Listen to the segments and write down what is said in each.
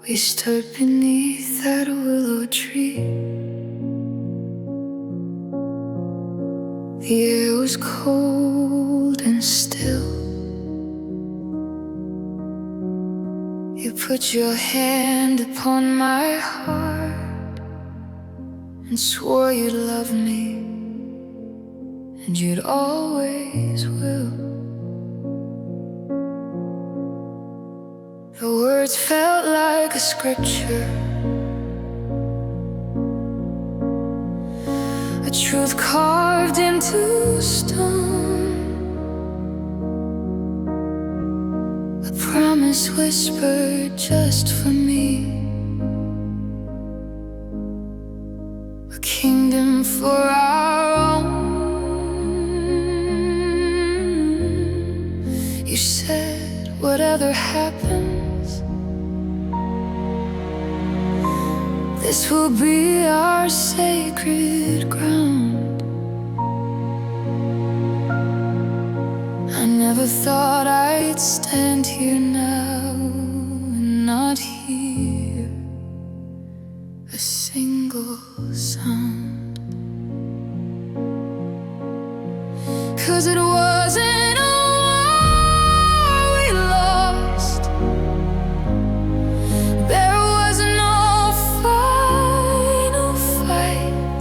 We stood beneath that willow tree. The air was cold and still. You put your hand upon my heart and swore you'd love me, and you'd always will. The words felt like a scripture, a truth carved into stone, a promise whispered just for me, a kingdom for our own. You said, whatever happens, this will be our sacred ground. I never thought I'd stand here now and not hear a single sound. 'Cause it wasn't a war we lost. There was no final fight.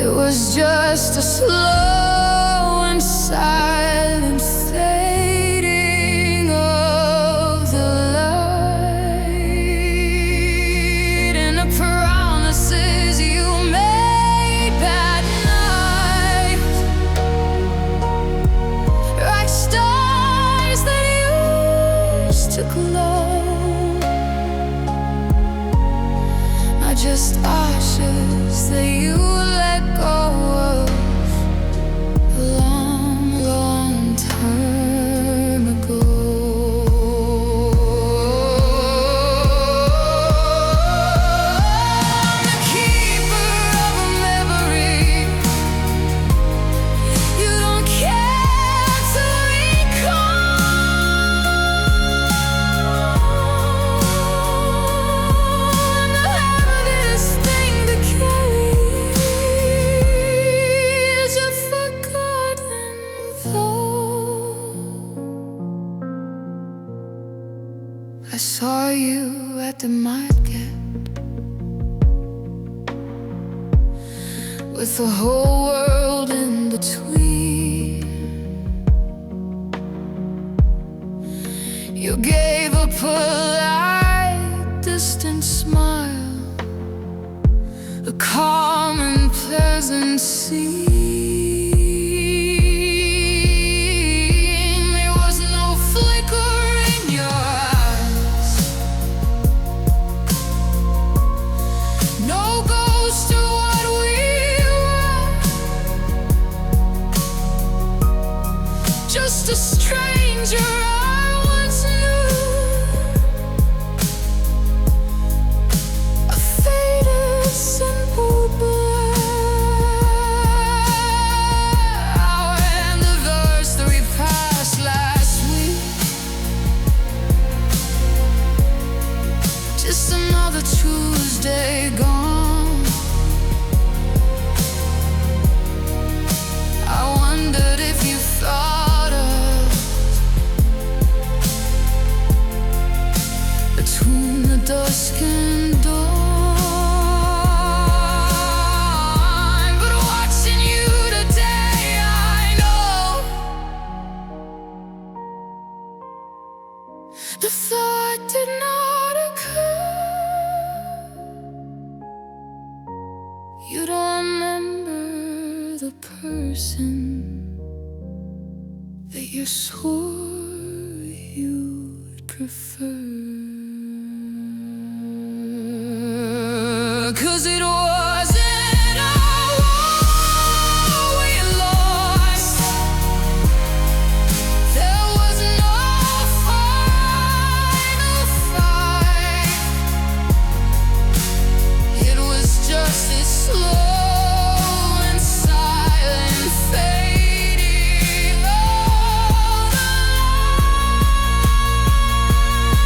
It was just a slow and silent fading of the light, and the promises you made that night, like stars that used to glow, are just ashes that you let go of a long, long time ago. I'm the keeper of a memory you don't care to recall. I'm the heaviest thing to carry is a forgotten vow. I saw you at the market with the whole world in between. You gave a polite, distant smile, a calm and pleasant scene. There was no flicker in your eyes, no ghost of what we were, just a stranger I once knew, a faded, simple blur. Our anniversary passed last week, just another Tuesday gone. I wondered if you thought of between the dusk and dawn. But watching you today, I know the thought did not occur. You don't remember the person that you swore you'd prefer. 'Cause it wasn't a war we lost. There was no final fight. It was just this slow and silent fading of the light.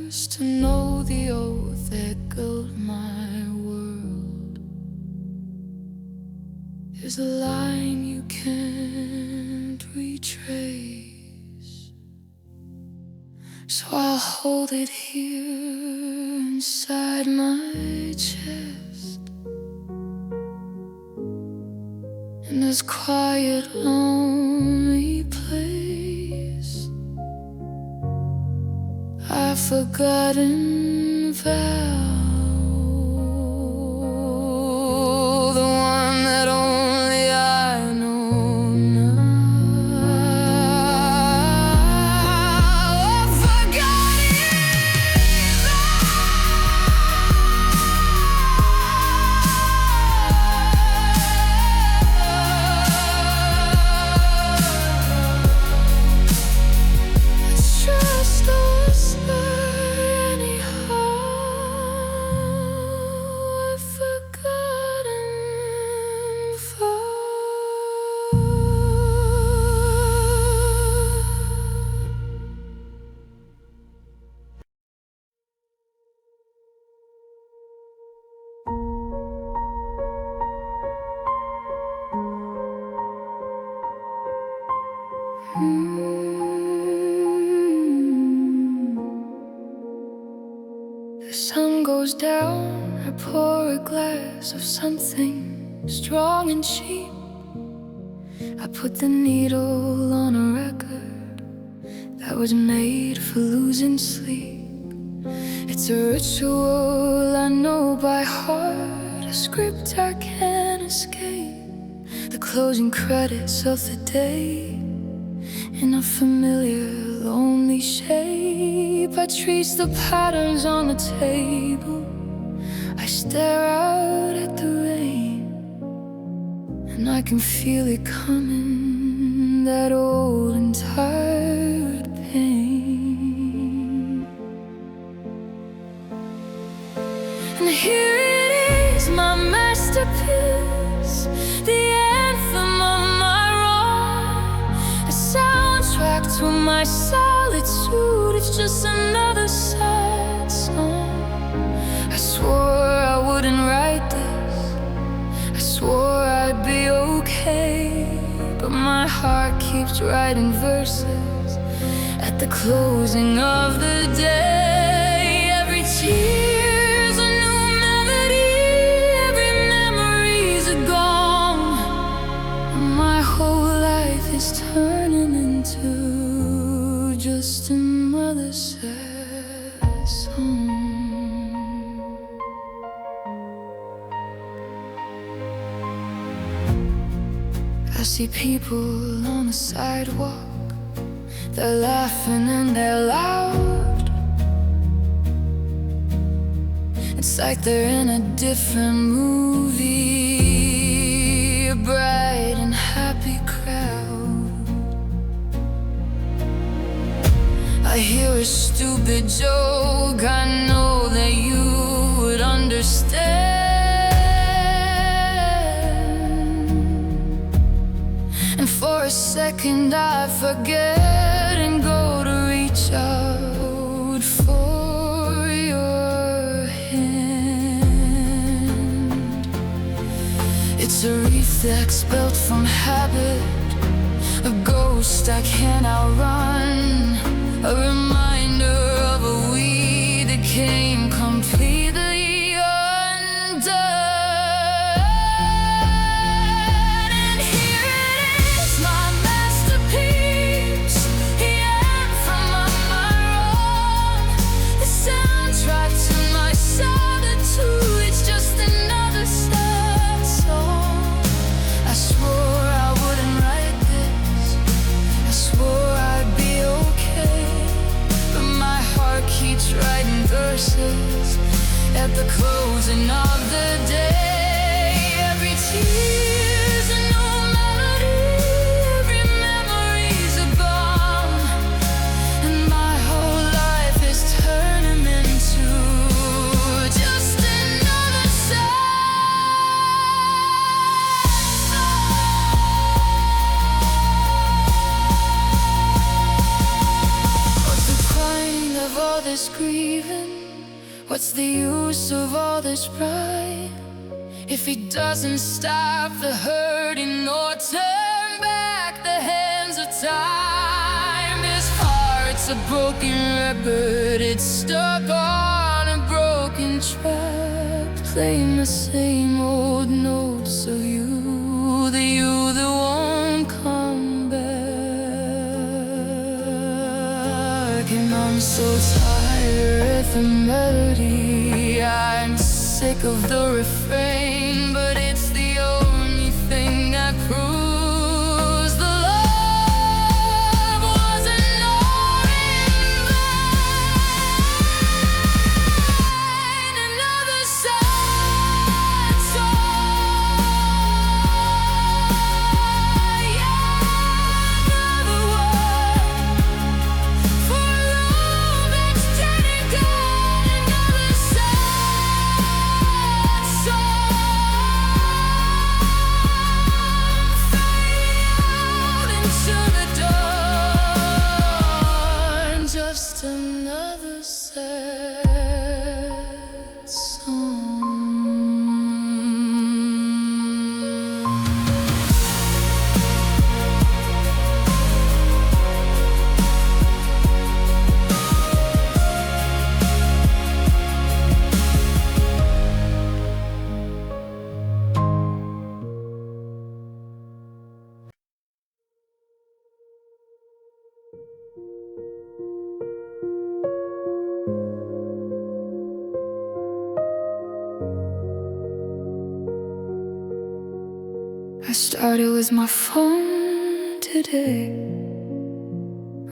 first to know the oath that built my world is a line you can't retrace. So I'll hold it here inside my chest, in this quiet, lonely place. I've forgotten vow, the one that only I know now. I've forgotten trust the whisper anyhow. I've forgotten vow. The sun goes down, I pour a glass of something strong and cheap. I put the needle on a record that was made for losing sleep. It's a ritual I know by heart, a script I can't escape. The closing credits of the day in a familiar, lonely shape. I trace the patterns on the table, I stare out at the rain, and I can feel it coming, that old and tired pain. And here it is, my masterpiece, the anthem of my wrong, a soundtrack to my solitude. It's just another sad song. I swore I wouldn't write this, I swore I'd be okay, but my heart keeps writing verses at the closing of the day. Every tear's a new melody, every memory's a gone, and my whole life is turning into just another sad song. I see people on the sidewalk, they're laughing and they're loud. It's like they're in a different movie, a bright and happy crowd. I hear a stupid joke, I know that you would understand. And for a second I forget and go to reach out for your hand. It's a reflex built from habit, a ghost I can't outrun, a reminder of a we that came completely undone. And here it is, my masterpiece, the anthem of my wrong, the soundtrack to my solitude. It's just another sad song. I swore I wouldn't write this, I swore I'd be okay, but my heart keeps writing verses at the closing of the day. Every tear's a new melody, every memory's a bomb, and my whole life is turning into just another sad song. What's the point of all this grief leaving? What's the use of all this pride if he doesn't stop the hurting or turn back the hands of time? His heart's a broken record, it's stuck on a broken track, playing the same old notes of you, the you that won't come back. And I'm so tired of the melody, I'm sick of the refrain, but it's the only thing that proves the love wasn't all in vain. Another sad song, yeah, another word for love that's dead and gone. Another sad song, fading out into the dawn. Just another sad song. I started with my phone today,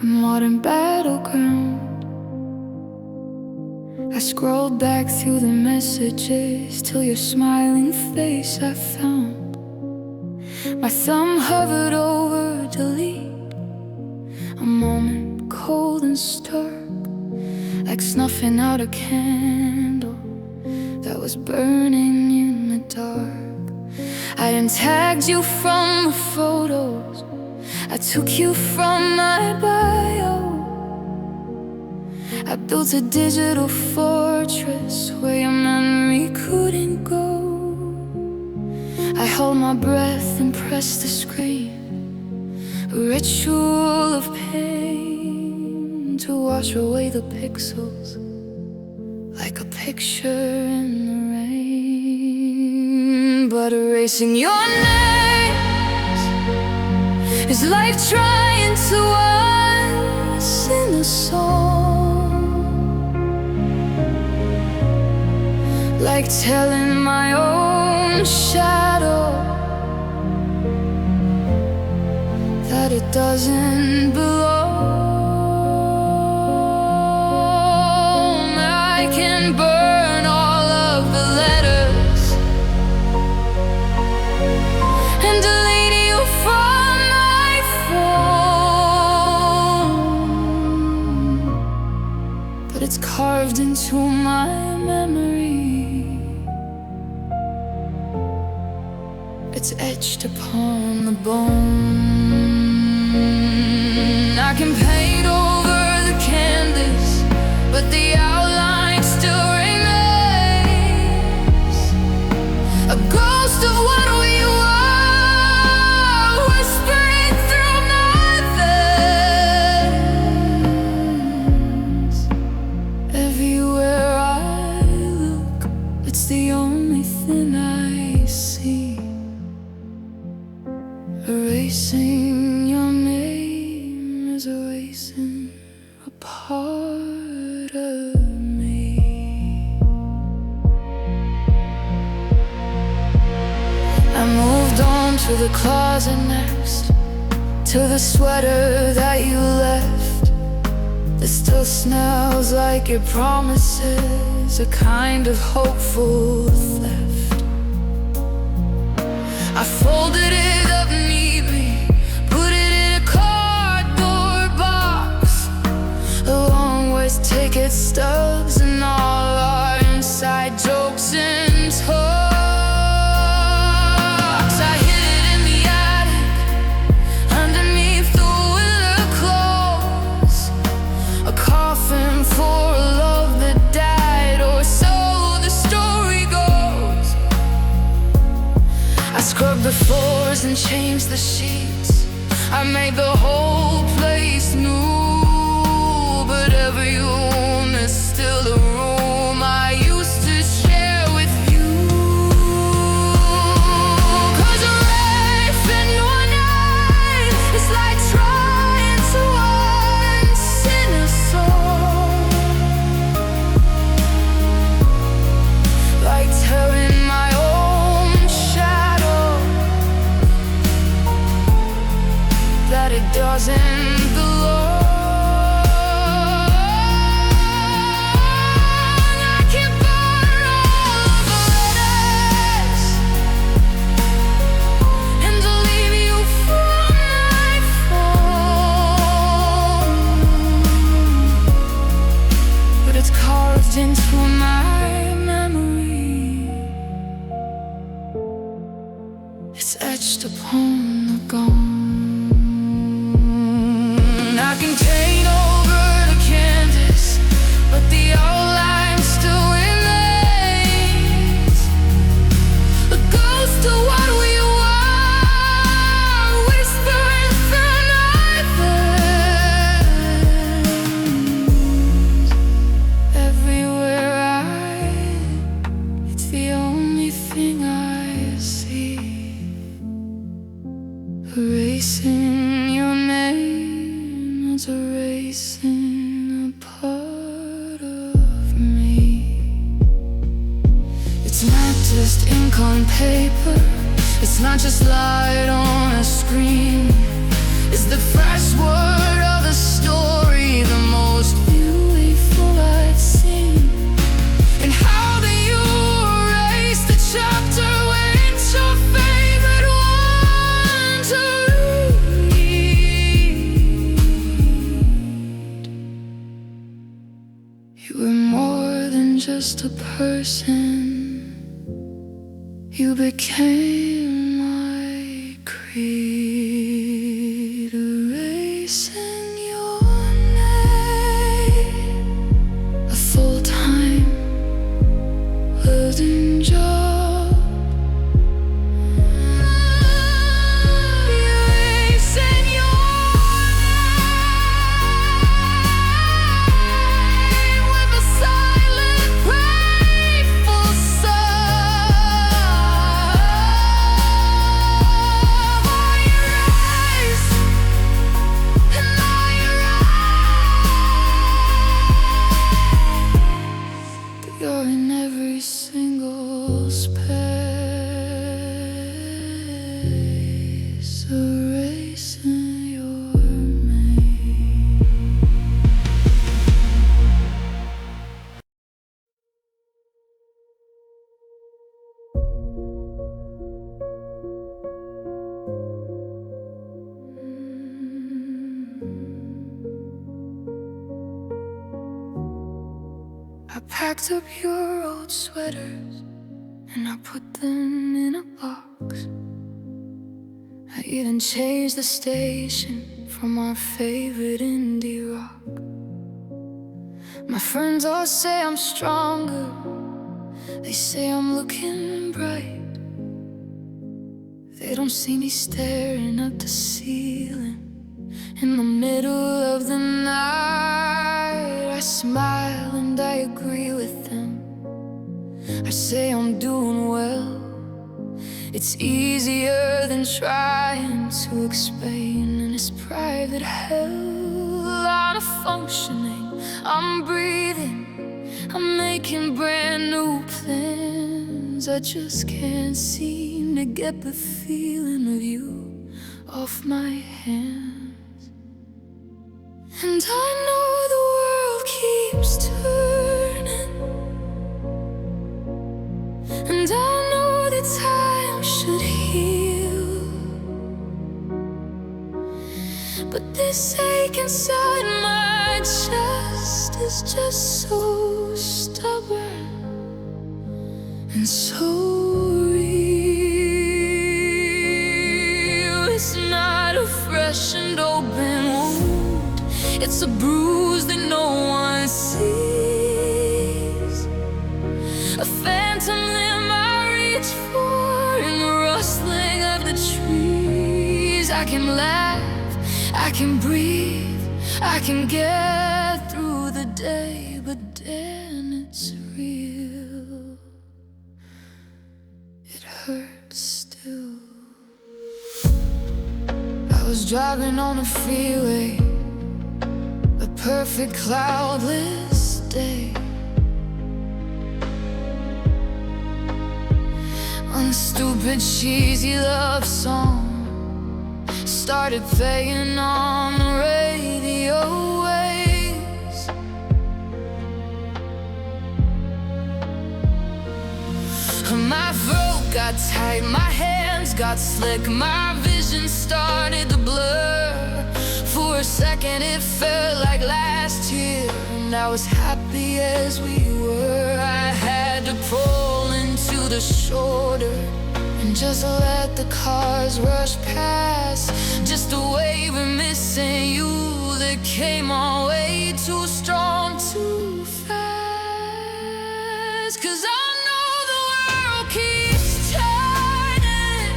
a modern battleground. I scrolled back through the messages till your smiling face I found. My thumb hovered over delete, a moment cold and stark, like snuffing out a candle that was burning in the dark. I untagged you from the photos, I took you from my bio. I built a digital fortress where your memory couldn't go. I held my breath and pressed the screen, a ritual of pain to wash away the pixels like a picture in the rain. But erasing your names is like trying to sing a song, like telling my own shadow that it doesn't belong. I can burn all of the letters and delete you from my phone, but it's carved into my memory, it's etched upon the bone. I can paint over the canvas, but the outline still remains, a ghost of what we were, whispering through my veins. Everywhere I look, it's the only thing I see. Erasing your name is erasing a part of me. I moved on to the closet next, to the sweater that you left, that still smells like your promises, a kind of hopeful theft. I folded it up neatly, put it in a cardboard box, along with ticket stubs and all our inside jokes and talks. I hid it in the attic, underneath the winter clothes, a coffin for a love that carved into my memory. It's etched upon the gone. I can paint over the canvas, but the outline still remains. A ghost of what we were, whispering through night winds. Everywhere it's the only thing I see. Erasing your name is erasing a part of me. It's not just ink on paper, it's not just light on a screen. It's the fresh word of the story, the most beautiful I've seen. And how do you erase the chapter when it's your favorite one to read? You were more than just a person. You became my creed, erasing your name, a full-time burden job. Erasing your name with a silent, grateful you're in every single space, erasing your name. I packed up your old sweaters and I put them in a box. I even changed the station from our favorite indie rock. My friends all say I'm stronger, they say I'm looking bright. They don't see me staring at the ceiling in the middle of the night. I smile and I agree with them. I say I'm doing well. It's easier than trying to explain in this private hell. Out of functioning, I'm breathing, I'm making brand new plans. I just can't seem to get the feeling of you off my hands. And I know the world keeps turning, and I know that time should heal, but this ache inside my chest is just so stubborn and so real. It's not a fresh and open wound, it's a bruise that no one sees, a phantom limb I reach for in the rustling of the trees. I can laugh, I can breathe, I can get through the day, but then it's real. It hurts still. I was driving on the freeway, a perfect cloudless day, when a stupid cheesy love song started playing on the radio waves. My throat got tight, my hands got slick, my vision started to blur. For a second it felt like last year, and I was happy as we were. shoulder shorter and just let the cars rush past. Just a wave of missing you that came on way too strong, too fast. 'Cause I know the world keeps turning,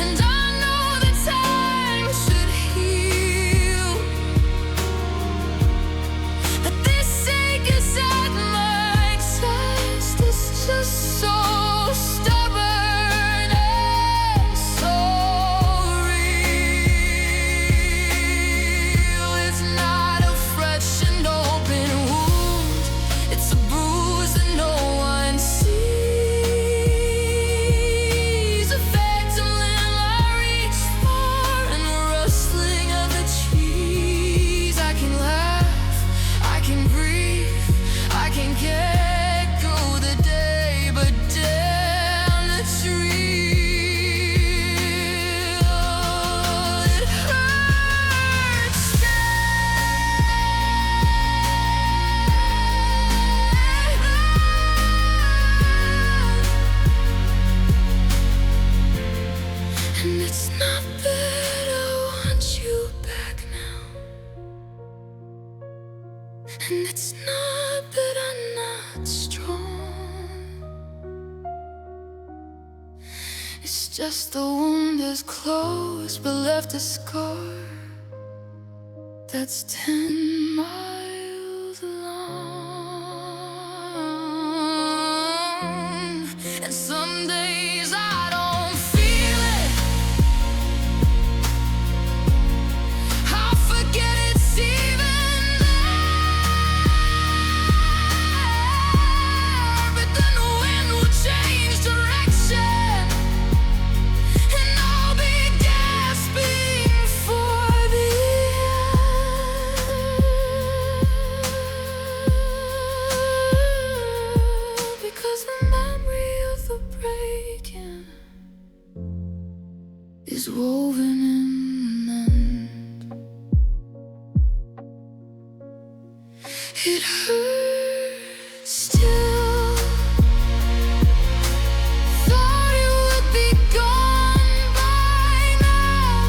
and I know that time should heal, but this ache inside my chest is just so stubborn and so real. It's not a fresh and open wound, it's a bruise that no one sees. A phantom limb I reach for, and the rustling of the trees. I can laugh, I can breathe, I can get through the day, but damn, it's real. It hurts and it's not that I want you back now, and it's not that I'm not strong. It's just the wound is closed but left a scar that's 10 miles long. And some days I don't feel it, I forget it's even there. But then the wind will change direction, and I'll be gasping for the end. Because the memory of the breaking is woven in the mend. It hurts still. Thought it would be gone by now.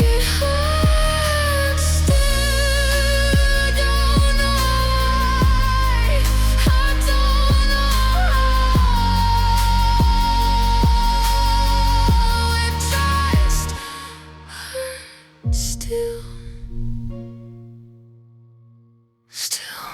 It hurts still. Don't know why. I don't know how. It just hurts still. Still.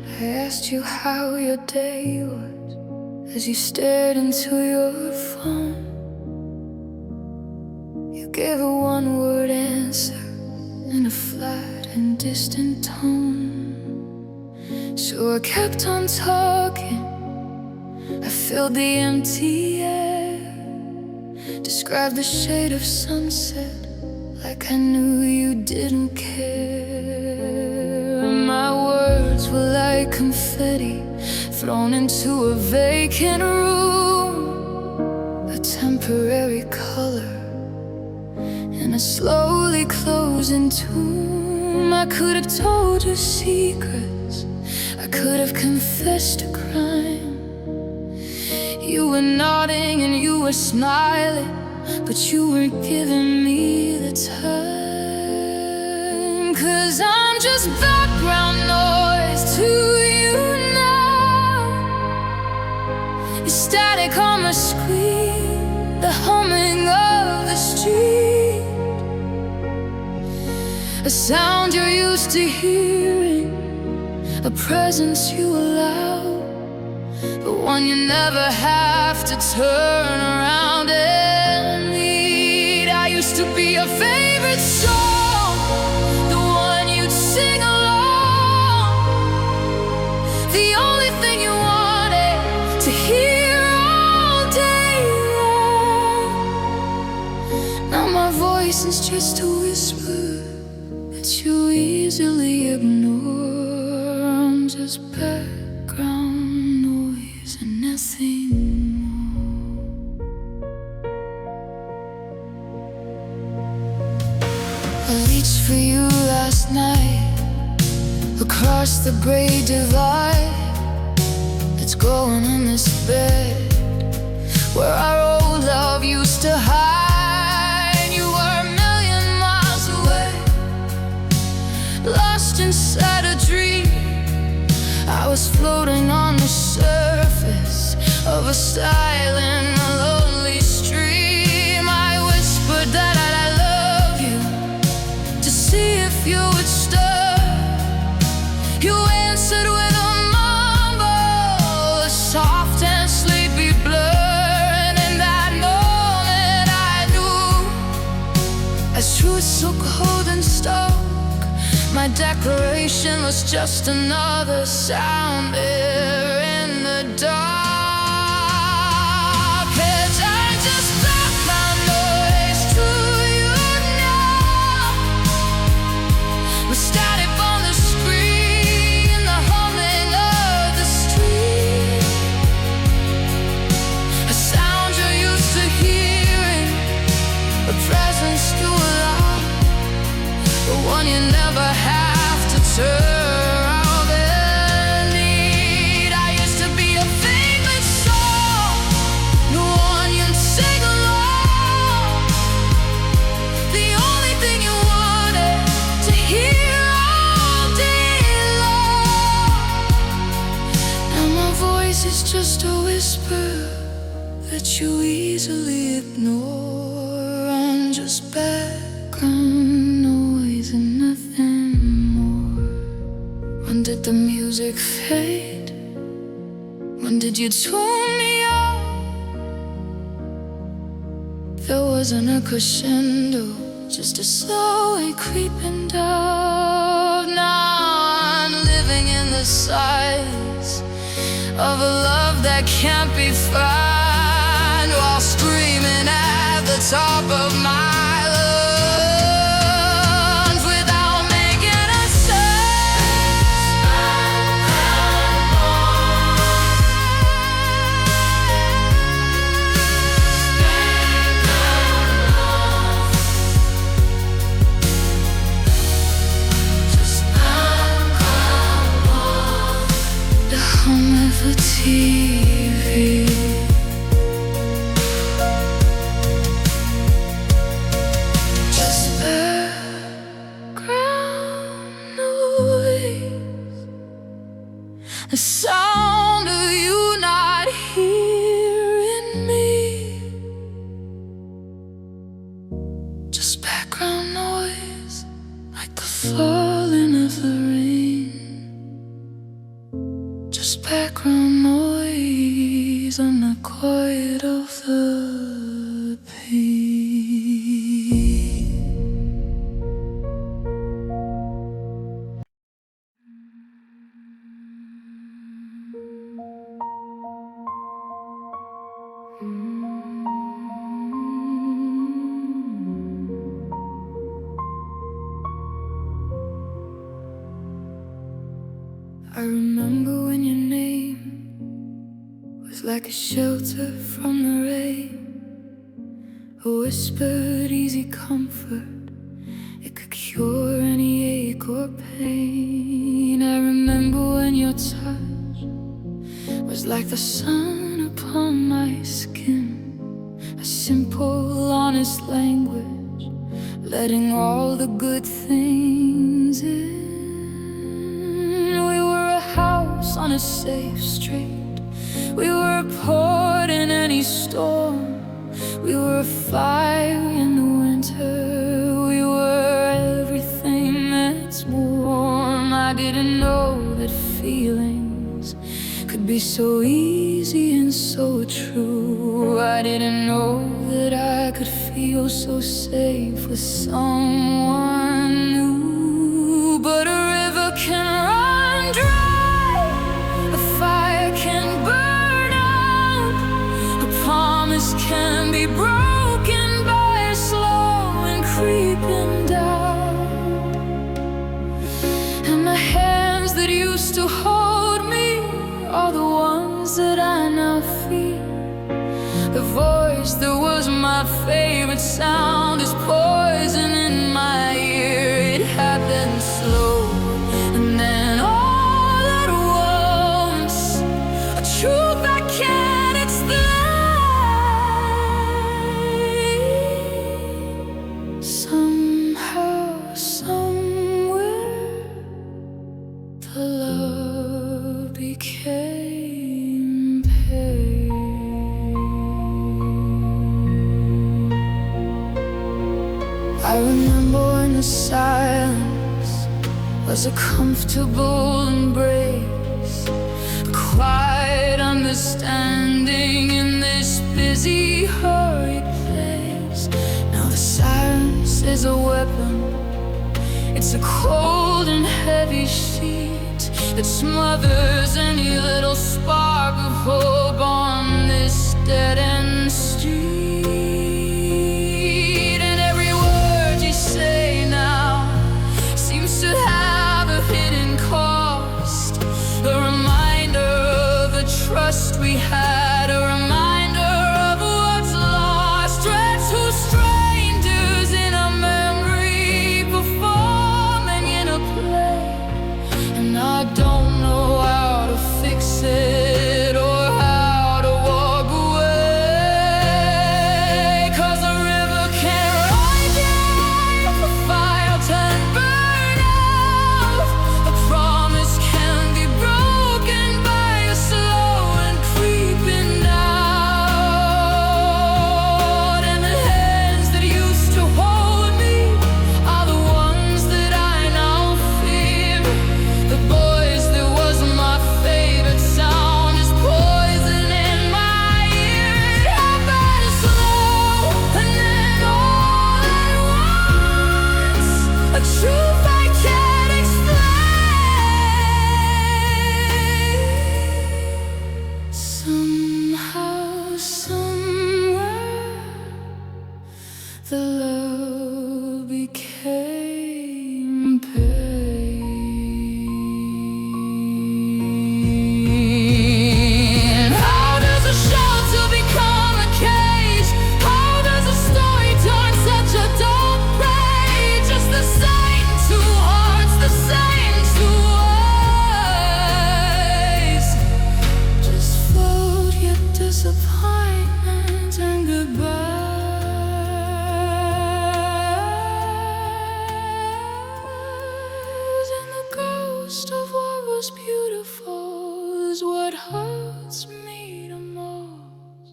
I asked you how your day was as you stared into your phone. You gave a one-word answer in a flat and distant tone. So I kept on talking, I filled the empty air, described the shade of sunset like I knew you didn't care. My words were like confetti thrown into a vacant room, a temporary color in a slowly closing tomb. I could have told you secrets, I could have confessed a crime. You were nodding and you were smiling, but you weren't giving me the time. 'Cause I'm just background noise to you now. Your static on my screen, the humming of the street, a sound you're used to hearing, a presence you allow, but one you never have to turn around and meet. I used to be your favorite song, the one you'd sing along, the only thing you wanted to hear all day long. Now my my voice is just a whisper that you easily ignore. I'm just background noise and nothing more. I reached for you last night across the gray divide that's growing in this bed where our old love used to hide. You were a million miles away, lost inside a dream. I was floating on the surface of a silent, lonely stream. I whispered that I love you to see if you would stir. You answered with a mumble, a soft and sleepy blur. And in that moment I knew, as truth so cold and stark, my declaration was just another sound there in the dark. And I just thought my noise to you now. We started on the screen, the humming of the street, a sound you're used to hearing, a presence you allow, the one you never have to turn out and need. I used to be a famous song, the one you'd sing along, the only thing you wanted to hear all day long. Now my voice is just a whisper that you easily ignore. I'm just background noise and nothing more. When did the music fade? When did you tune me out? There wasn't a crescendo, just a slow way creeping down. Now I'm living in the silence of a love that can't be found, while screaming at the top of my lungs without making a the hum of a TV. Just background noise, the sound of you not hearing me. Just background noise, like the falling of the rain. Just background noise on the quiet of the pain. I remember when your name was like a shelter from the rain, a whispered easy comfort. It could cure any ache or pain. I remember when your touch was like the sun upon my skin, a simple, honest language, letting all the good things in. We were a house on a safe street, we were a port in any storm, we were a fire in the winter, we were everything that's warm. I didn't know that feelings could be so easy and so true. I didn't know that I could feel so safe with someone new. But a river can run dry, a fire can burn out, a promise can be broken by a slow to hold me are the ones that I now feel. The voice that was my favorite sound is poison in my ear. It happened slow, and then all at once, a truth I can't explain. Somehow, somewhere, the love became pain. I remember when the silence was a comfortable embrace, a quiet understanding in this busy, hurried place. Now the silence is a weapon. It's a cold and heavy sheet that smothers any little spark of hope on this dead-end street. And every word you say now seems to have a hidden cost, a reminder of the trust we had, a reminder of what's lost. Read to strangers in a memory performing in a play, and I don't know how to fix it or how to walk away. 'Cause a river can rise if a fire can burn out. A promise can be broken by a slow and creeping doubt. And the hands that used to hold me are the ones that I now fear. The voice that was my favorite sound is poison in my ear. It happened slow, and then all at once, a truth I can't explain. Somehow, somewhere, the love became pain. How does a shelter become a cage? How does a story turn such a dark page? Just the same two hearts, the same two ways. Just float your disappointment and goodbyes. And the ghost of what was beautiful is what hurts me the most,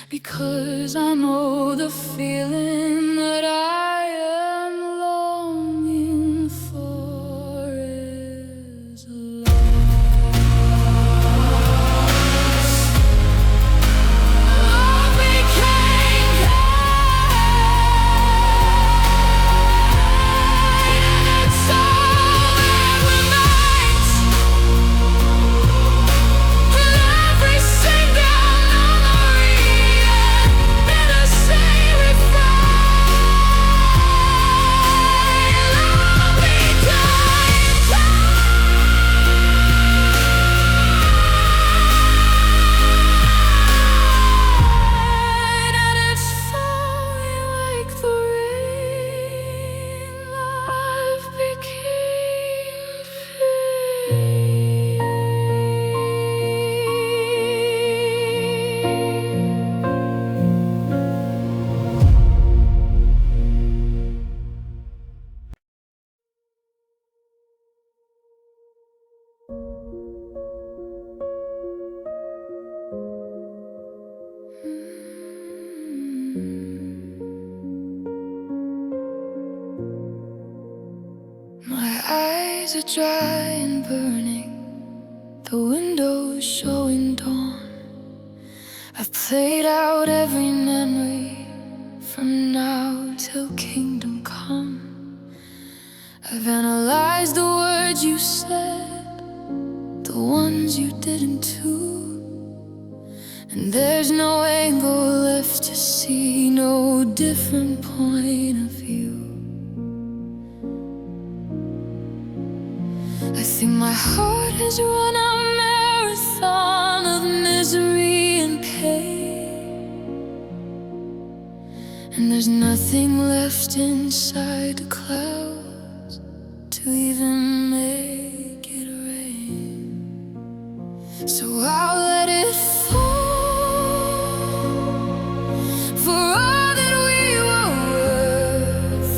because I know the feeling that I am longing for is lost. Love became pain, and it's all that remains. And every single memory and bittersweet refrain. Love became pain, and it's falling like the rain. Love became pain. My eyes are dry and burning, the windows showing dawn. I've played out every memory from now till kingdom come. I've analyzed the words you said, the ones you didn't too, and there's no angle left to see, no different point of view. I think my heart has run a marathon of misery and pain, and there's nothing left inside the clouds to even make it rain. So I'll let it fall for all that we were worth.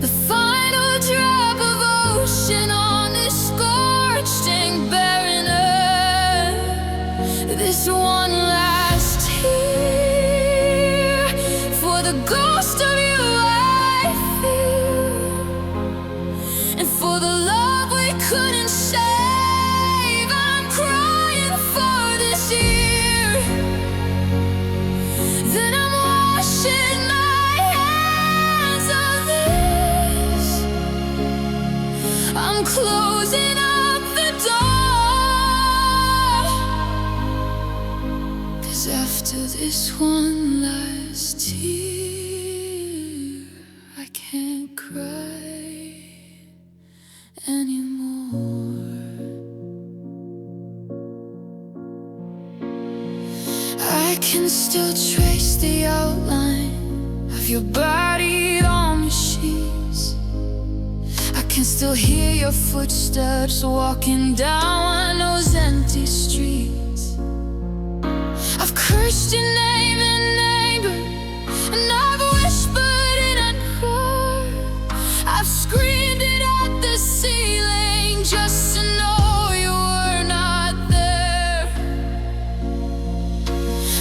The final drop of ocean on this scorched and barren earth. This one last tear for the ghost of you I feel, and for the love we couldn't save. I'm crying for this year. Then I'm washing my hands of this. I'm closing up the door, 'cause after this one last tear, I can't cry anymore. I can still trace the outline of your body on the sheets. I can still hear your footsteps walking down those empty streets. I've cursed your name in anger, and I've whispered it unheard. I've screamed it at the ceiling just to know you were not there.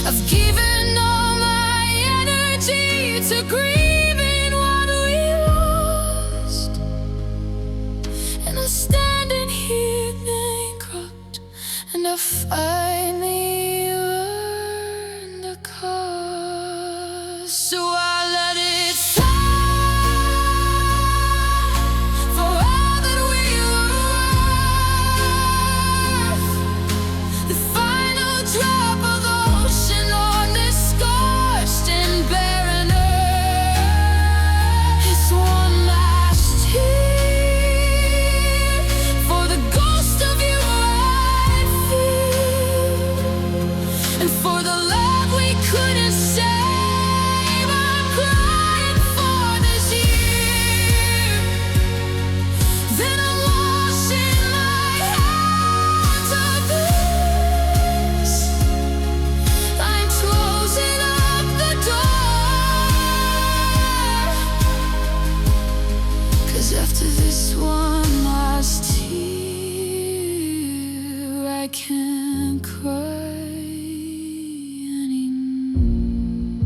I've given all my energy to grieving what we lost, and I'm standing here bankrupt, and I finally earned the cost. So I let it fall for all that we were worth. The final drop of ocean on this scorched and barren earth. It's one last tear for the ghost of you I feel, and for the love we couldn't save. I'm crying for this year. Then I'm washing my hands of this. I'm closing up the door, 'cause after this one last tear, I can't cry anymore.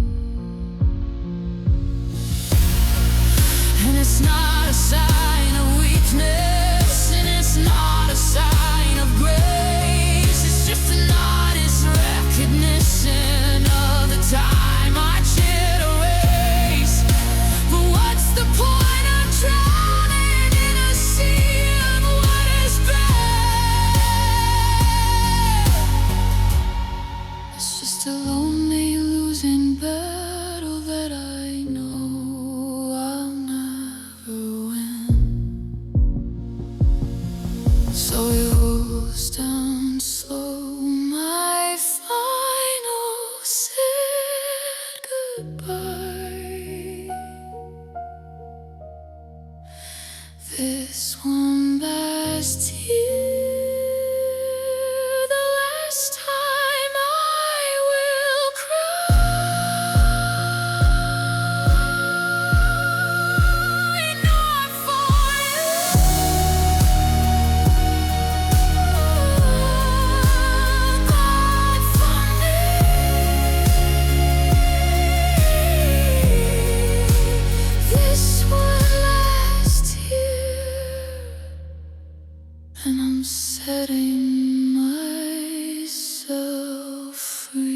And it's not a sign of weakness, and it's not a sign of grace. It's just an honest recognition of the time I should erase. But what's the point of drowning in a sea of what is bad? It's just a lonely losing battle that I know I'll never win. So it rolls down slow, my final said goodbye. This one last tear, the last time I will cry, not for you, but for me. This one last tear, and I'm setting myself free.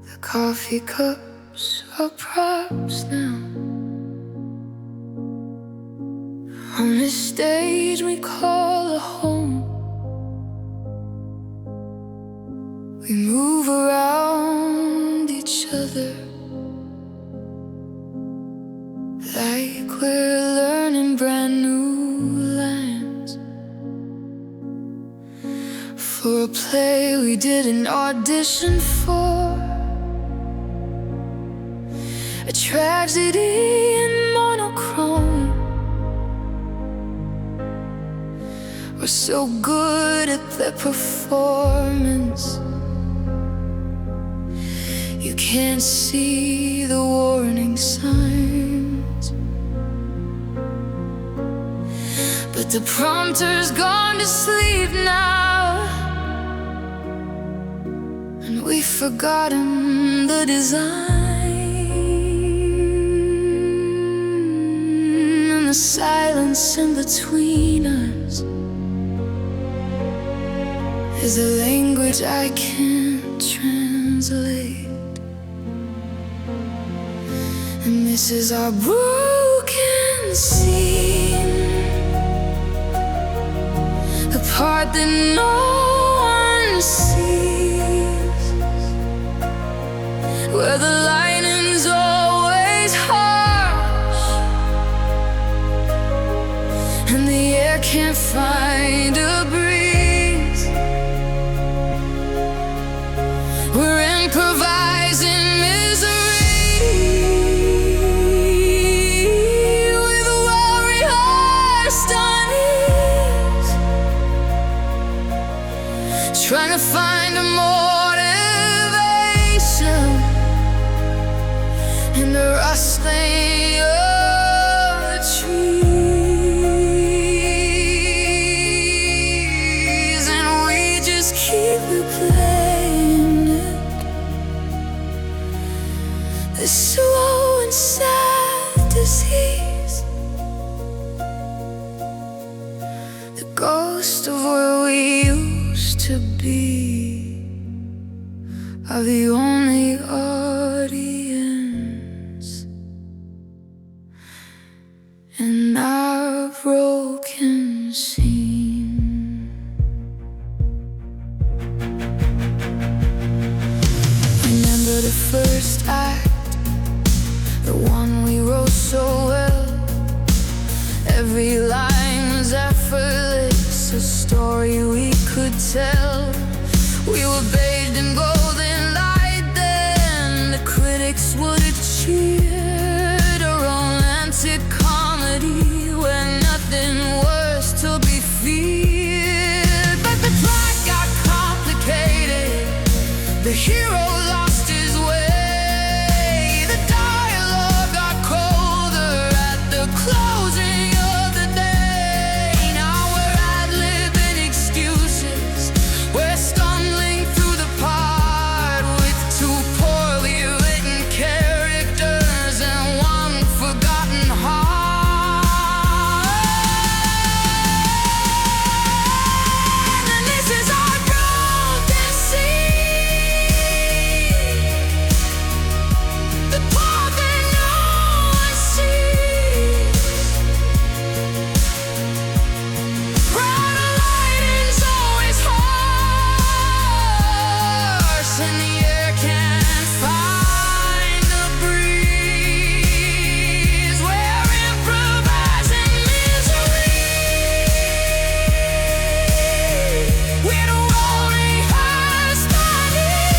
The coffee cups are props now. On this stage we call a home, we move around each other like we're learning brand new lines for a play we didn't audition for, a tragedy in monochrome. We're so good at the performance, you can't see the warning signs, but the prompter's gone to sleep now, and we've forgotten the design, and the silence in between us is a language I can't translate. And this is our broken scene, the part that no one sees, where the lining's always harsh and the air can't find a breeze. We're improvising misery with well-rehearsed unease, trying to find a motivation in the rustling of the trees, and we just keep replaying this slow and sad disease, the ghost of where we used to be, are the only audience in our broken scene. Remember the first act, the one we wrote so well. Every line was effortless, a story we could tell. We were bathed in golden light then, the critics would have cheered a romantic comedy where nothing was to be feared. But the plot got complicated, the hero lost his way, the dialogue got colder at the closing of the day. Now we're ad-libbing excuses, we're stumbling through the part with two poorly written characters and one forgotten heart. And this is our broken scene, the part that no one sees, where the lighting's always harsh and the air can't find a breeze. We're improvising misery with well-rehearsed unease,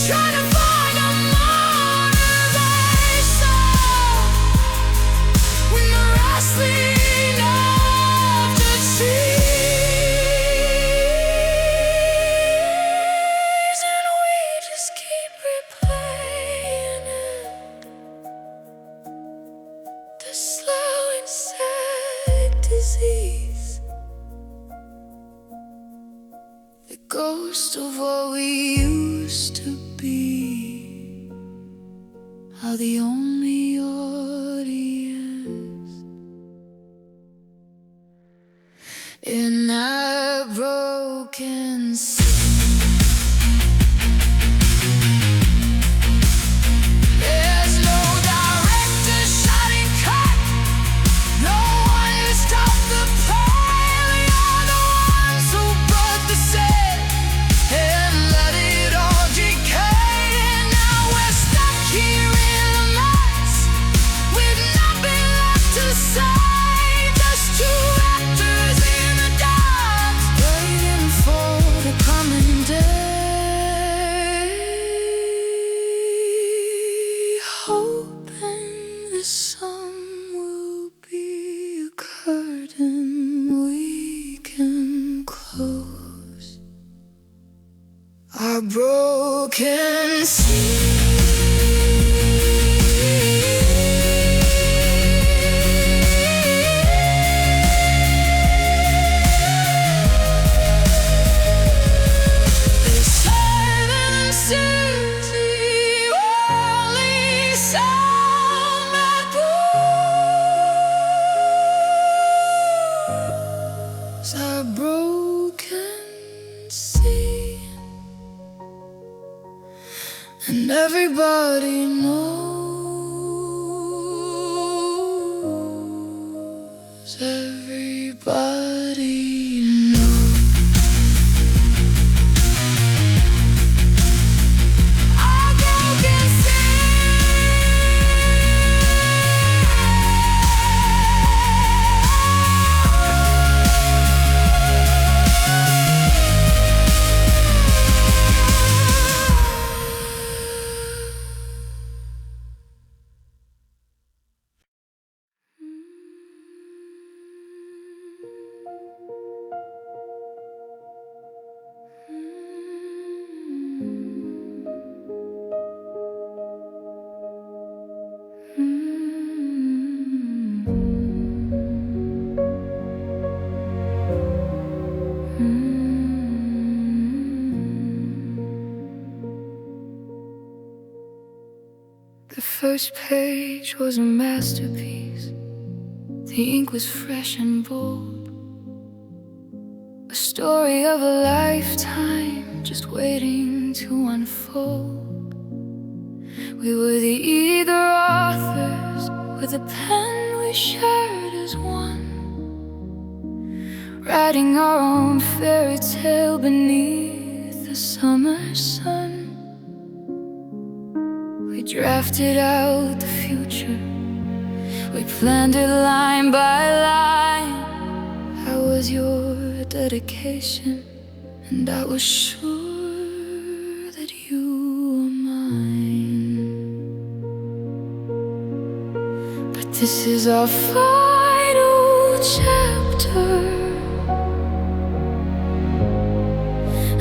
trying to find a motivation when the wrestling of the trees, and we just keep replaying it, the slow and sad disease, the ghost of what we used to be, are the only audience in our broken scene. There's no director shouting our broken sea. A broken sea, and everybody knows, everybody knows. Our broken The first page was a masterpiece. The ink was fresh and bold, a story of a lifetime just waiting to unfold. We were the eager authors with a pen we shared as one, writing our own fairy tale beneath the summer sun. We drafted out the future, we planned it line by line. I was your dedication, and I was sure that you were mine. But this is our final chapter,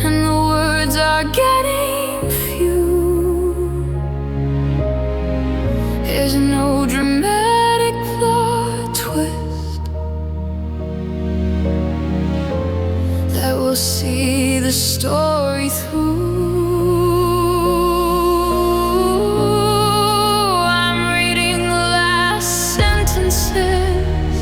and the words are getting few. There's no dramatic plot twist that will see the story through. I'm reading the last sentences,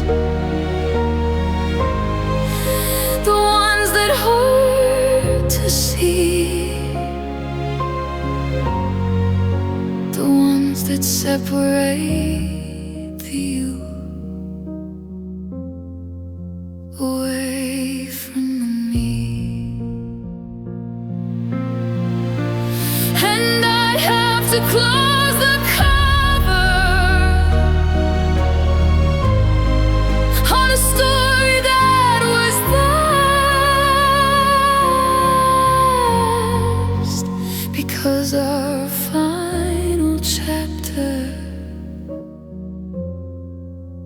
the ones that hurt to see, the ones that separate you away from me. And I have to close the cover on a story that was lost, because our final chapter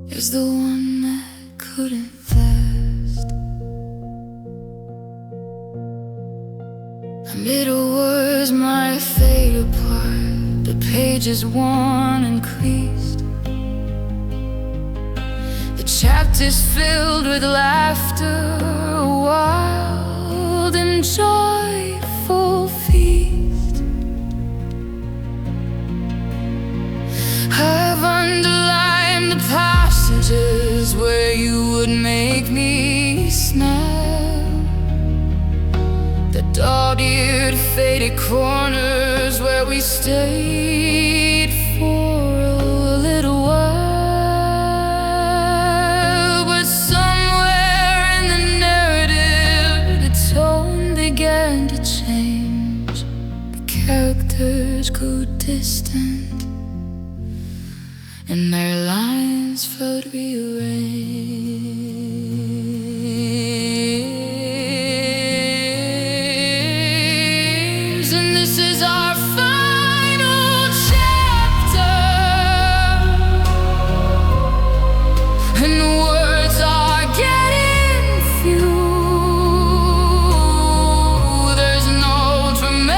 is the one that couldn't last. The middle was my fate apart, the pages worn and creased, the chapters filled with laughter, a wild and joyful feast. I've underlined the passages where you would make me smile, the dog-eared faded corners where we stayed for a little while. But somewhere in the narrative, the tone began to change, the characters grew distant, and their lines felt rearranged. And this is our final chapter, and the words are getting few. There's no dramatic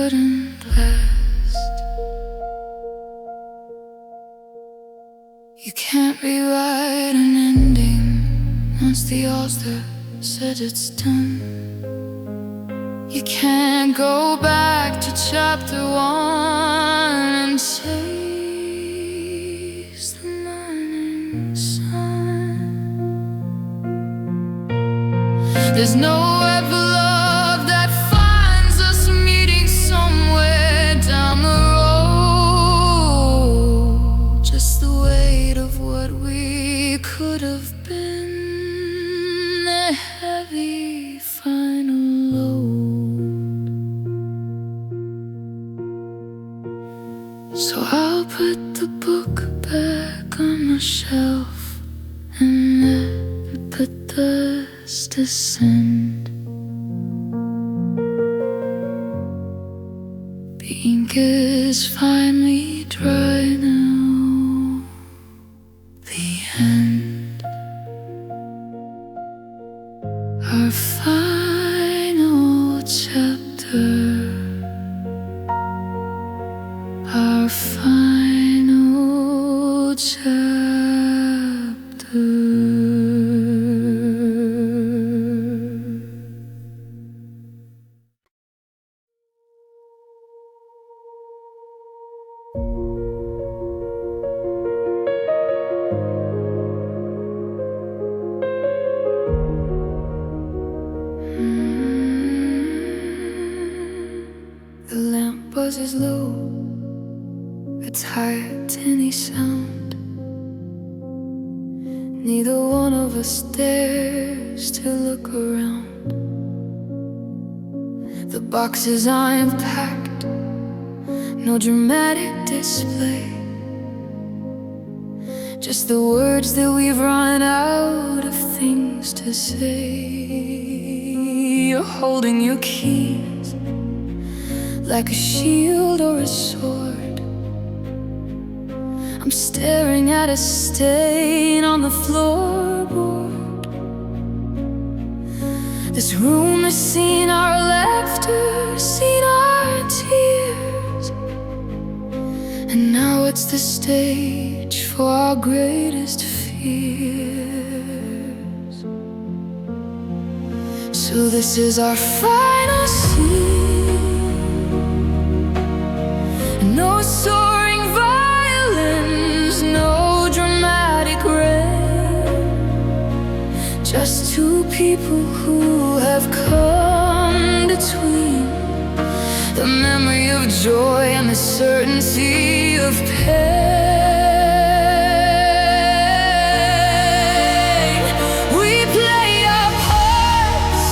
couldn't last. You can't rewrite an ending once the author said it's done. You can't go back to chapter 1 and chase the morning sun. There's no epilogue that finds us meeting somewhere down the road. Just the weight of what we could have been, a heavy final load. So I'll put the book back on my shelf and let the dust descend. The ink is finally dry now. The end. Our final chapter. Our final chapter. The lamp buzzes low, it's hard to any sound. Neither one of us dares to look around. The boxes aren't packed, no dramatic display, just the words that we've run out of things to say. You're holding your keys like a shield or a sword. I'm staring at a stain on the floorboard. This room has seen our laughter, seen our tears, and now it's the stage for our greatest fears. So this is our final scene. No soaring violins, no dramatic rain, just two people who have come between the memory of joy and the certainty of pain. We play our parts,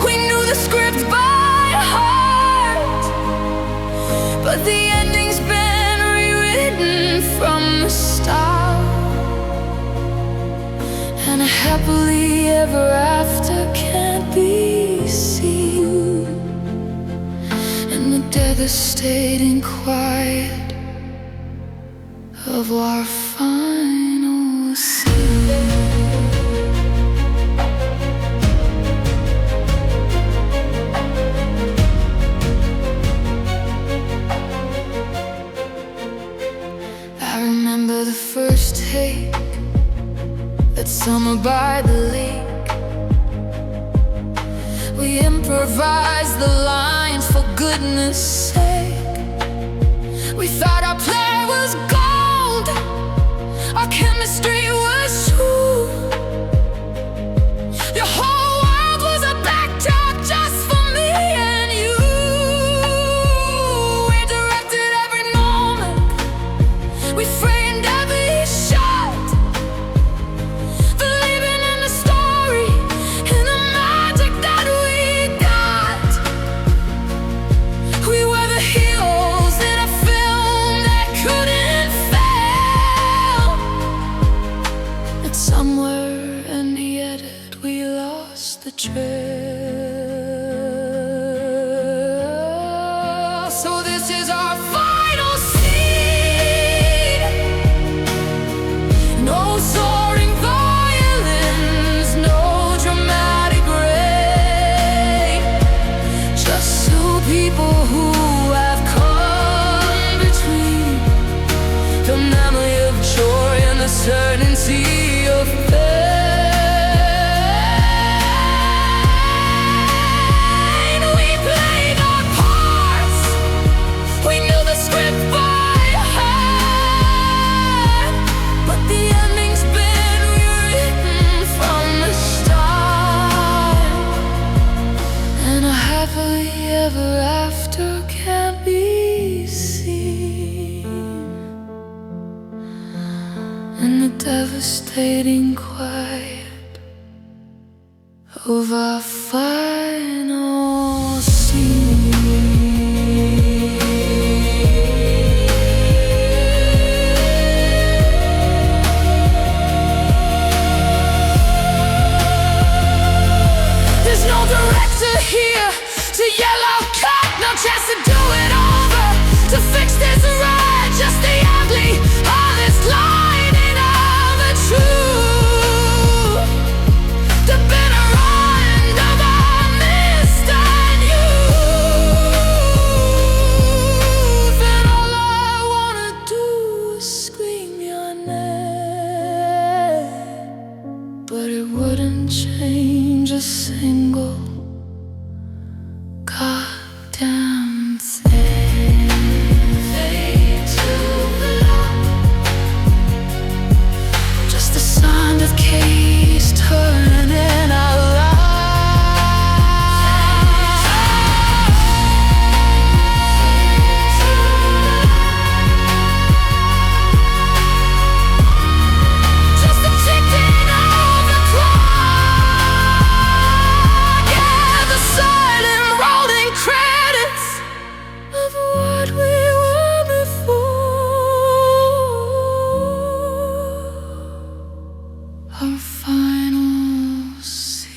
we knew the script by heart, but the ending's been rewritten from the start. And a happily ever after can't be seen in the devastating quiet of our final scene. I remember the first take, that summer by the lake. We improvised the lines for goodness sake. We thought our play was gold, our chemistry was true. Your whole world was a backdrop just for me and you. We directed every moment, we framed every shot, believing in the story, in the magic that we got. We were the heroes in a film that couldn't fail. And somewhere in the edit we lost the trail. So this is our final scene. No soaring violins, no dramatic rain, just two people who ever after can't be seen, and the devastating quiet of our final scene. There's no director here to yell out cut, no chance to do it over, to fix this right, just the ugly, honest lining of the truth, the bitter end of our mist and youth. And all I wanna do is scream your name, but it wouldn't change a single goddamn thing. Fade to black, just the sound of keys turning out just the ticking of the clock. Yeah, the silent rolling credits of what we were before our final scene,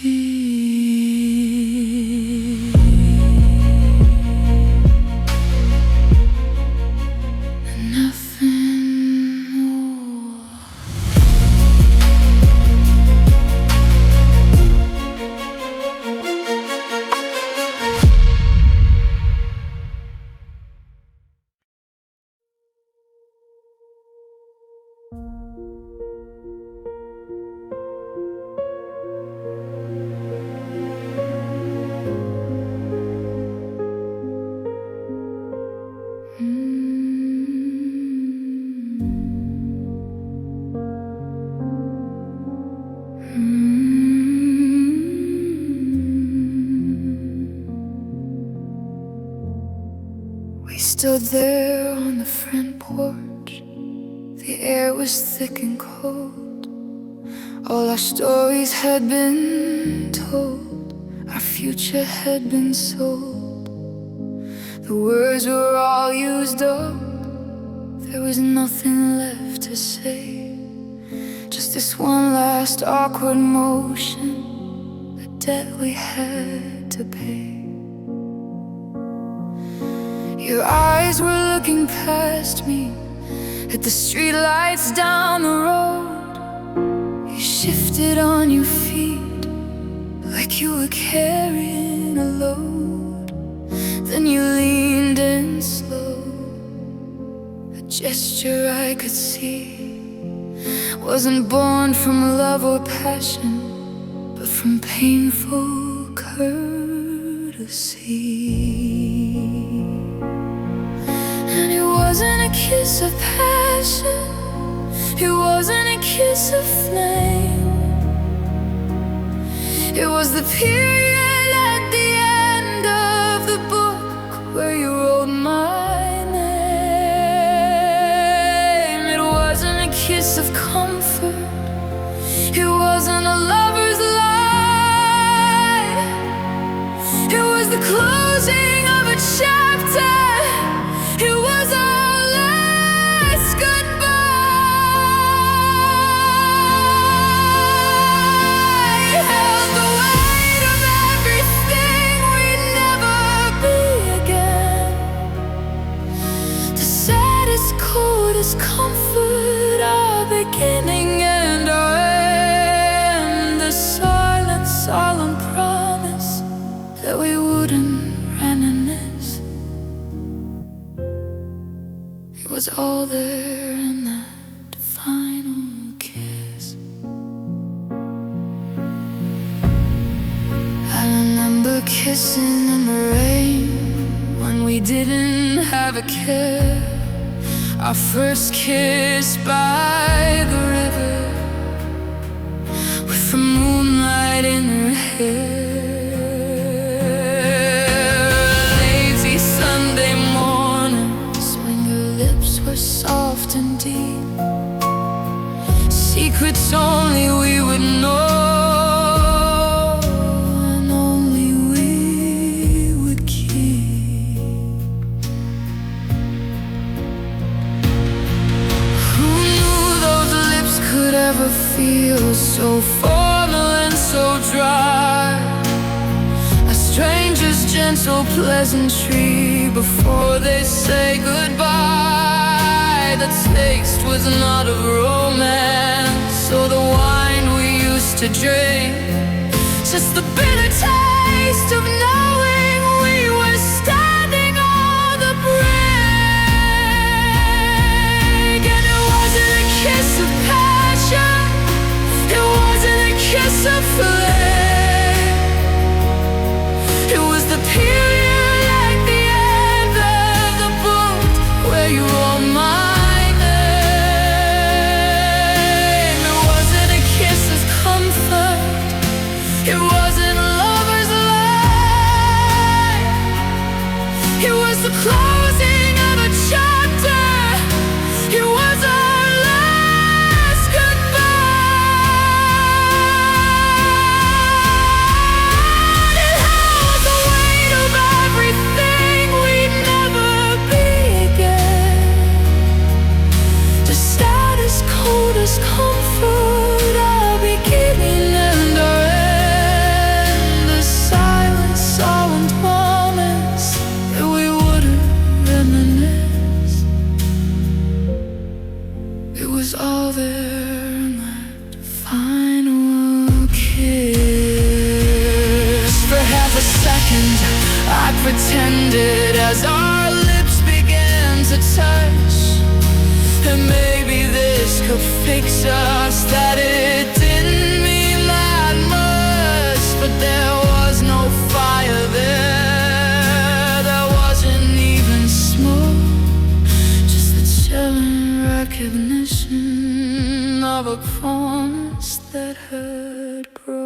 and nothing more. We stood there on the front porch. The air was thick and cold. All our stories had been told. Our future had been sold. The words were all used up. There was nothing left to say. Just this one last awkward motion, the debt we had to pay. Your eyes were looking past me at the streetlights down the road. You shifted on your feet like you were carrying a load. Then you leaned in slow, a gesture I could see wasn't born from love or passion, but from painful courtesy. And it wasn't a kiss of passion, it wasn't a kiss of flame. It was the period at the end of the book where you wrote my name. It wasn't a kiss of comfort, it wasn't a lover's lie. It was the closing of a chapter. It was our last goodbye. It held the weight of everything we'd never be again. The saddest, coldest comfort, our beginning and our end. The silent, solemn promise that we wouldn't reminisce. It was all there in that final kiss. I remember kissing in the rain when we didn't have a care. Our first kiss by the river with the moonlight in her hair. secrets only we would know, and only we would keep. Who knew those lips could ever feel so formal and so dry? A stranger's gentle pleasantry before they say goodbye. The taste was not of romance or the wine we used to drink, just the bitter taste of knowing we were standing on the brink. And it wasn't a kiss of passion, it wasn't a kiss of flame. It was the period like the end of the book where you wrote my name. It wasn't a kiss of comfort, it wasn't a lover's lie. It was the closing of a chapter, it was our last goodbye. It held the weight of everything we'd never be again. Just as cold as comfort, our beginning and our end. The silent, solemn moments that we wouldn't reminisce. It was all there in that final kiss. For half a second I pretended as our lips began to touch, and maybe this could fix us, that it didn't mean that much. But there was no fire there, there wasn't even smoke, just the chilling recognition of a promise that had broke.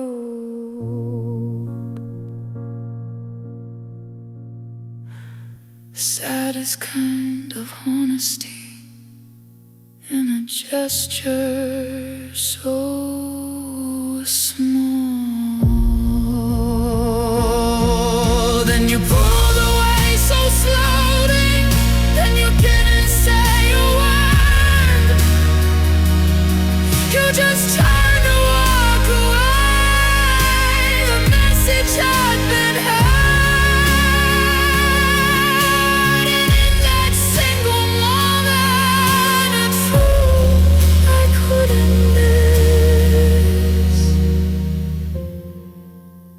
Saddest kind of honesty in a gesture so small. Then you pulled away so slowly, then you didn't say a word. You just turned to walk away. The message had been heard, and in that single moment, a truth I couldn't miss.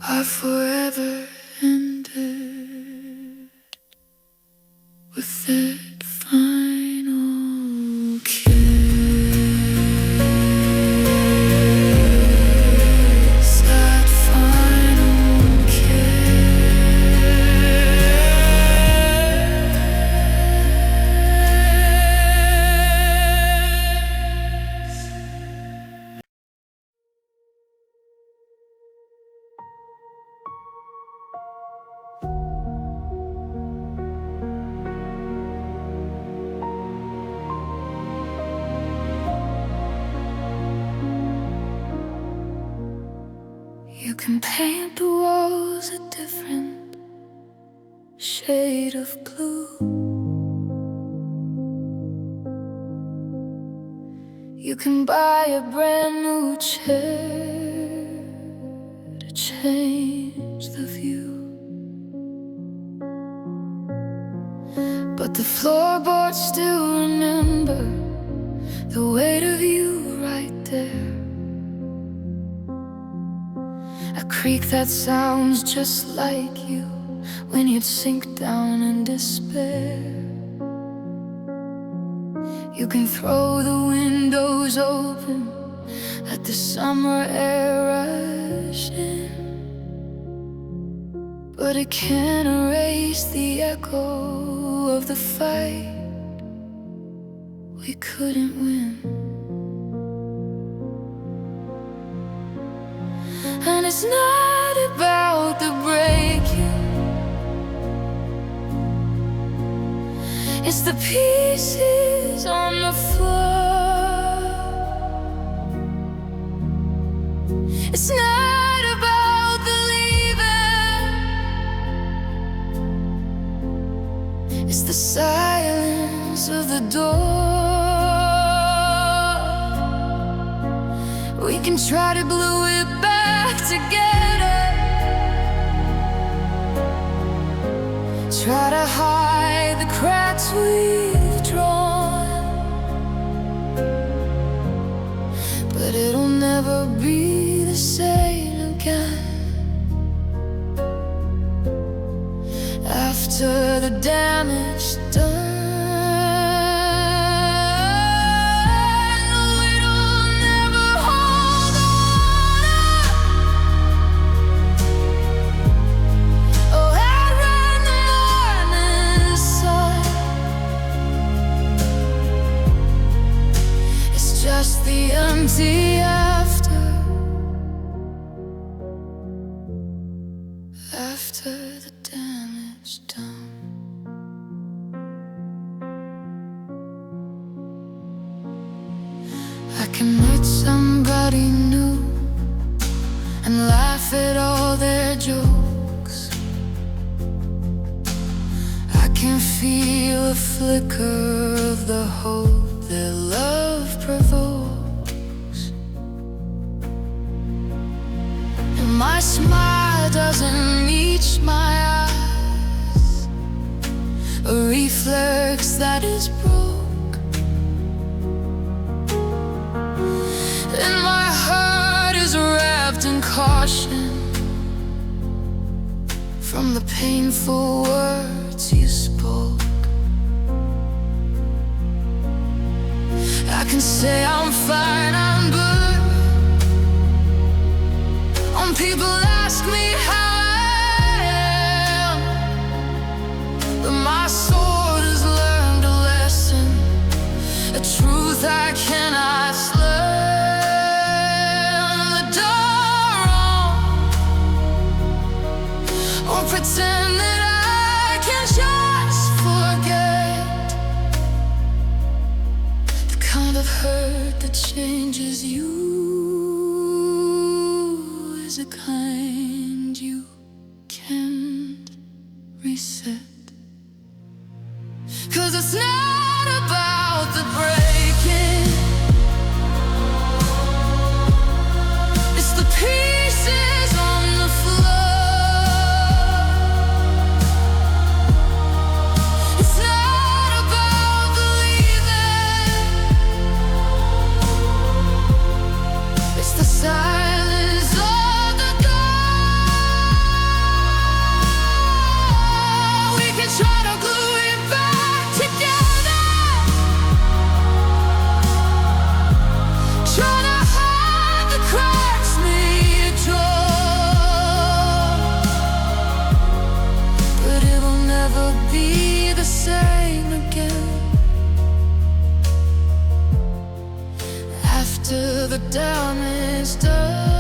Our forever ended with that final kiss. That final kiss. You can paint the walls a different shade of blue. You can buy a brand new chair to change the view, but the floorboards still remember the weight of you right there. A creak that sounds just like you when you'd sink down in despair. You can throw the windows open, let the summer air rush in, but it can't erase the echo of the fight we couldn't win. And it's not about the breaking, it's the pieces on the floor. hands of the door. We can try to glue it back together, try to hide the cracks we've drawn, but it'll never be the same again. After the damage done, it'll never hold the water. Oh, I'd run the morning sun. It's just the empty after the damage done. I can meet somebody new and laugh at all their jokes. I can feel a flicker of the hope their love provokes, and my smile doesn't reach my eyes, a reflex that is broke, and my heart is wrapped in caution from the painful words you spoke. I can say I'm fine, I'm good. When people ask me how I am, but my soul has learned a lesson, a truth I cannot slam the door on, or pretend that I can just forget. The kind of hurt that changes you is a kind you can't reset. 'Cause it's not about the breaking, it's the pieces on the floor. It's not about believing, it's the silence of the door. We can try to glue it back together, try to hide the cracks we've drawn, but it will never be the same again. After the damage done,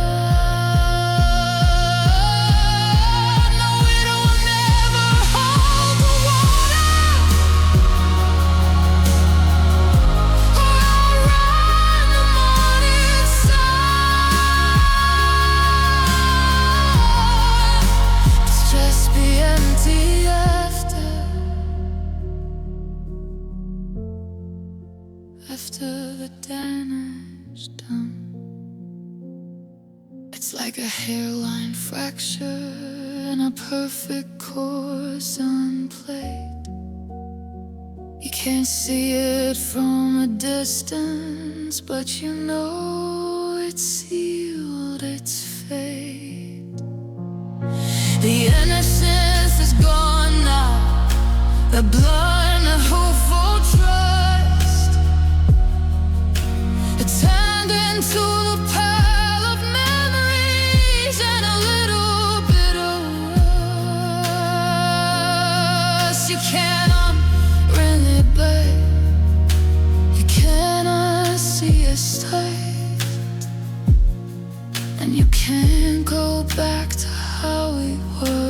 no, it will never hold the water. Or I'll run the morning sun. It's just be empty after the damage done. It's like a hairline fracture and a perfect course unplayed. You can't see it from a distance, but you know it's sealed its fate. The innocence is gone now, the blood and the hopeful trust, it turned into the pile of memories and a little bit of rust. You cannot really back, you cannot see a sight, and you can't go back to how it was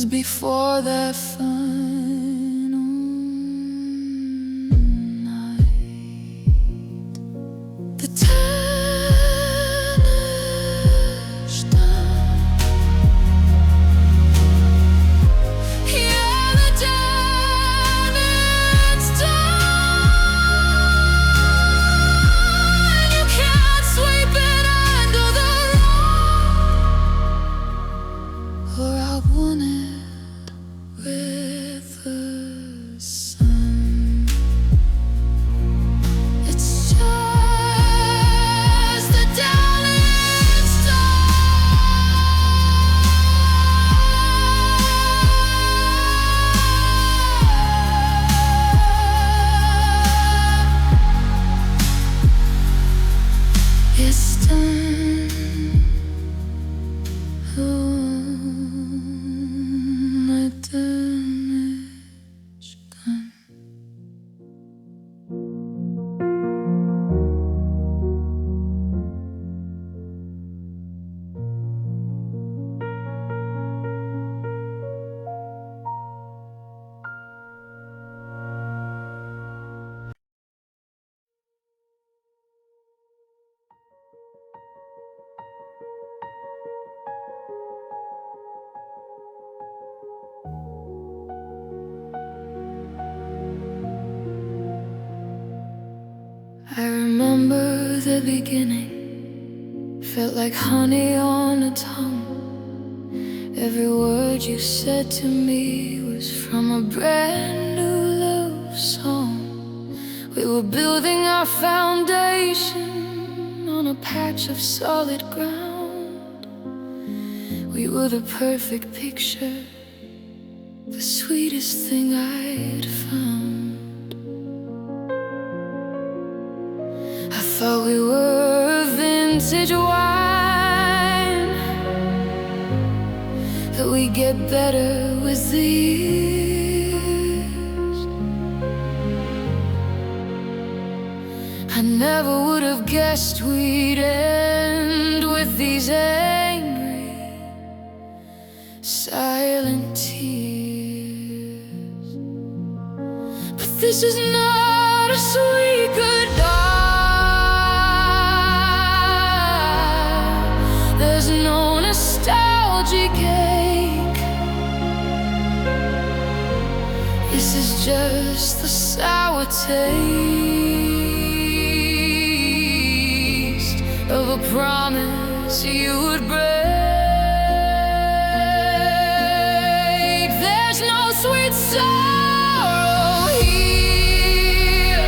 before that final night. The damage done, yeah, the damage the beginning felt like honey on a tongue. Every word you said to me was from a brand new love song. We were building our foundation on a patch of solid ground. We were the perfect picture, the sweetest thing I'd found. I thought we were a vintage wine, that we get better with the years. I never would have guessed we'd end with these angry, silent tears. But this is not a sweet goodbye. There's no nostalgic ache. This is just the sour taste of a promise you would break. There's no sweet sorrow here,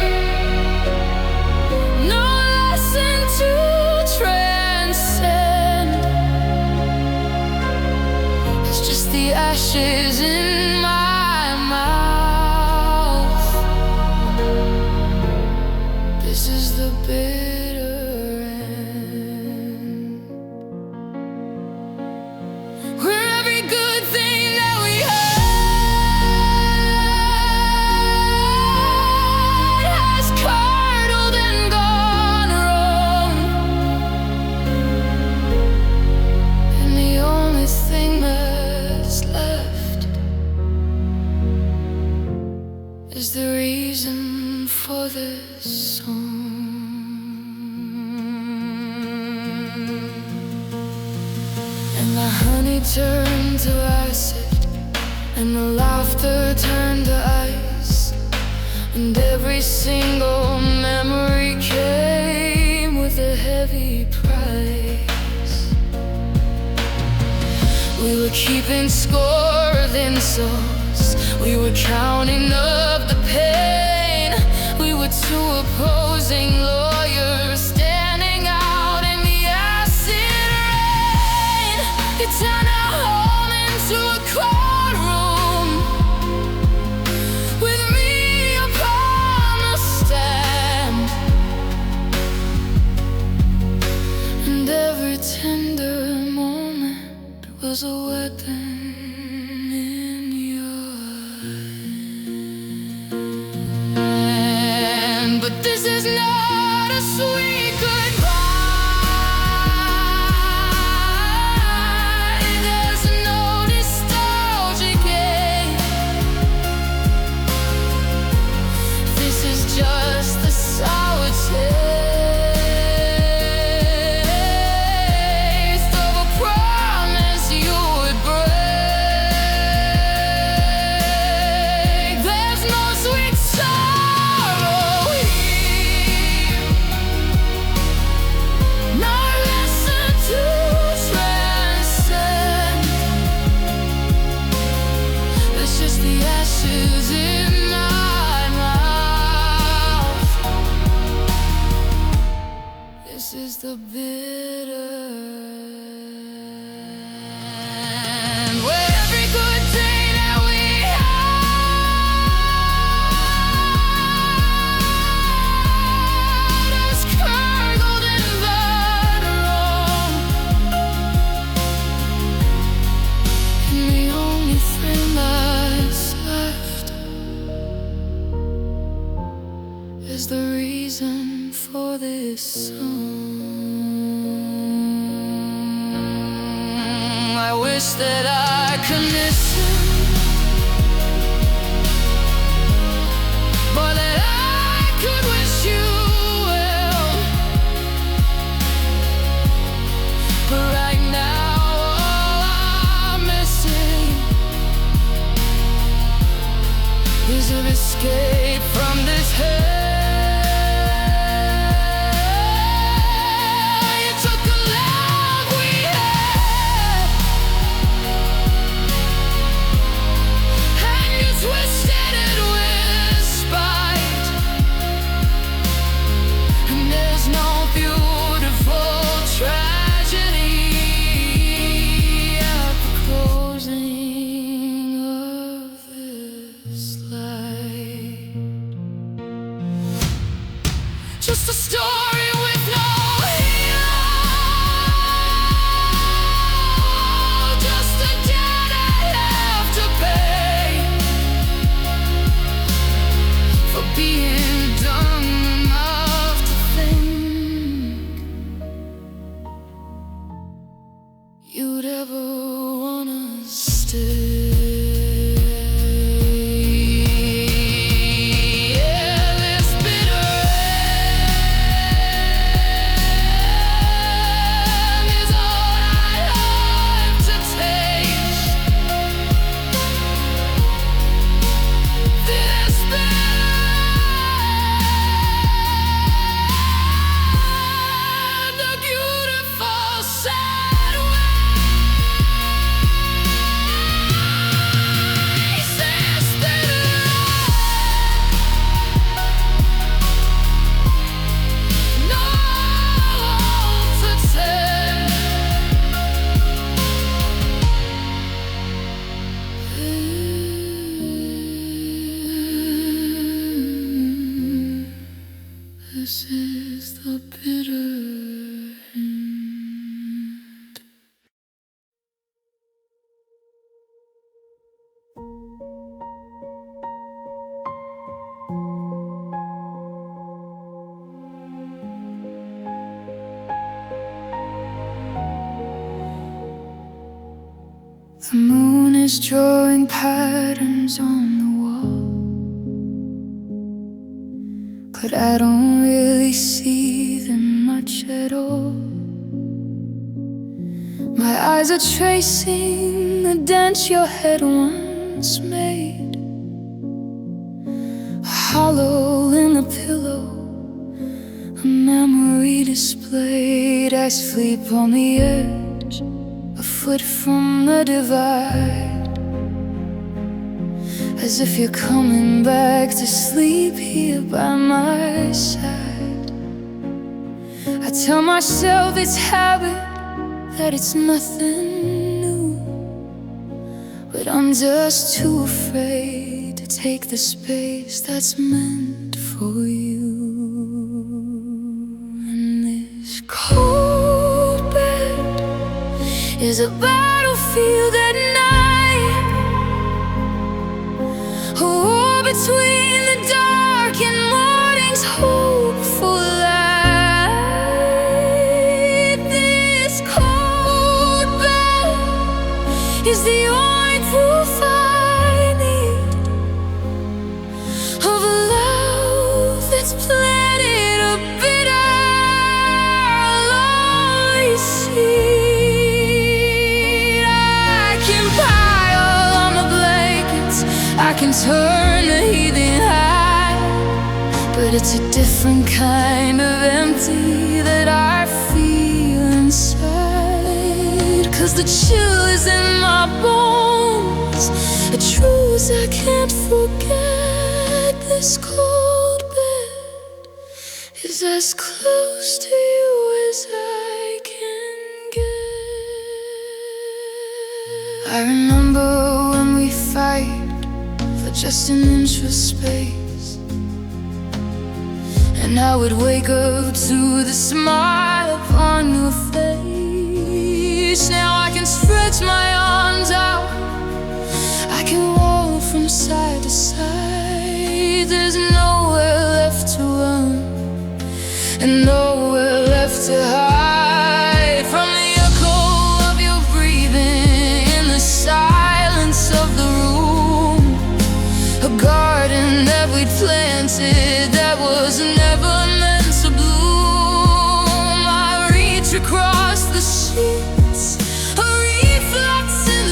no lesson to transcend. It's just the ashes in my mouth. This is the bitter end, where every good thing that we had has curdled and gone wrong. And the only thing that's left is the reason for this song. And the honey turned to acid, and the laughter turned to ice, and every single memory came with a heavy price. We were keeping score of insults, we were counting up the pain. We were two opposing lawyers standing out in the acid rain. It turned our home into a courtroom, with me upon the stand. And every tender moment was a weapon in your hand. But this is not a sweet goodbye. There's no nostalgic ache. This is just the sour taste of a promise you would break. There's no sweet sorrow here, no lesson to transcend. It's just the ashes in my mouth. This is the bitter end, where every good thing that we had has curdled and gone wrong. And the only thing that's left is the reason for this song. I wish that I could listen, but that I could wish you well. But right now all I'm missing is an escape from this hell. This is the bitter end. The moon is drawing patterns on the wall, but I don't really see them much at all. My eyes are tracing the dent your head once made, a hollow in the pillow, a memory displayed. I sleep on the edge, a foot from the divide, as if you're coming back to sleep here by my side. I tell myself it's habit, that it's nothing new, but I'm just too afraid to take the space that's meant for you. And this cold bed is a battlefield at night, a war between the dark and morning's hopeful light. This cold bed is the only proof I need of a love that's planted a bitter, lonely seed. I can pile on the blankets, I can turn the heathen high, but it's a different kind of empty that I feel inside. 'Cause the chill is in my bones, a truth I can't forget. This cold bed is as close to you as I can get. I remember when we fight for just an inch of space, and I would wake up to the smile upon your face. Now I can stretch my arms out, I can walk from side to side. There's nowhere left to run and nowhere left to hide from the echo of your breathing in the silence of the room. A garden that we'd planted that was never meant to bloom. I reach across the sheets, a reflex in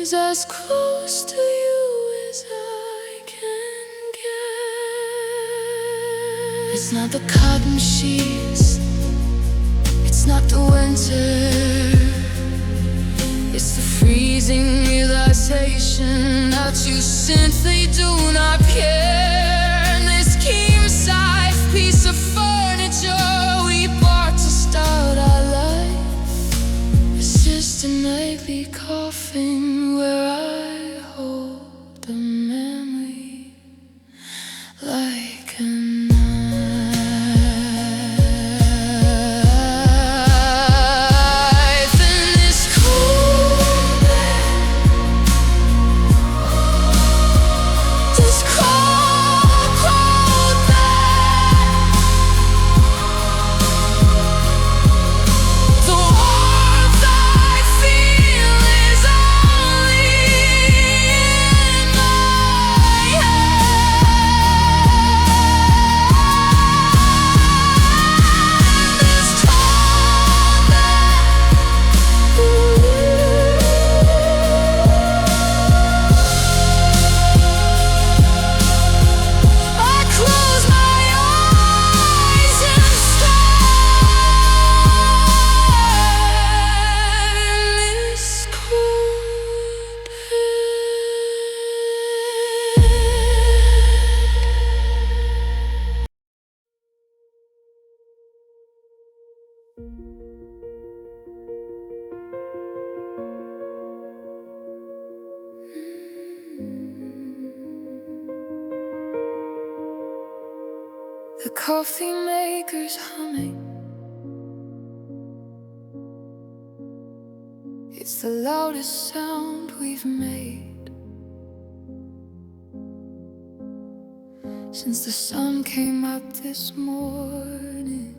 is as close to you as I can get. It's not the cotton sheets, it's not the winter, it's the freezing realization that you simply do not care. And this king-size piece of furniture we bought to start our life, it's just a nightly coffin where I hold a memory like a knife. In this cold bed, this cold, cold bed, the warmth I feel is only in my head. This cold bed, I close my eyes and stare in this cold The coffee maker's humming. It's the loudest sound we've made since the sun came up this morning.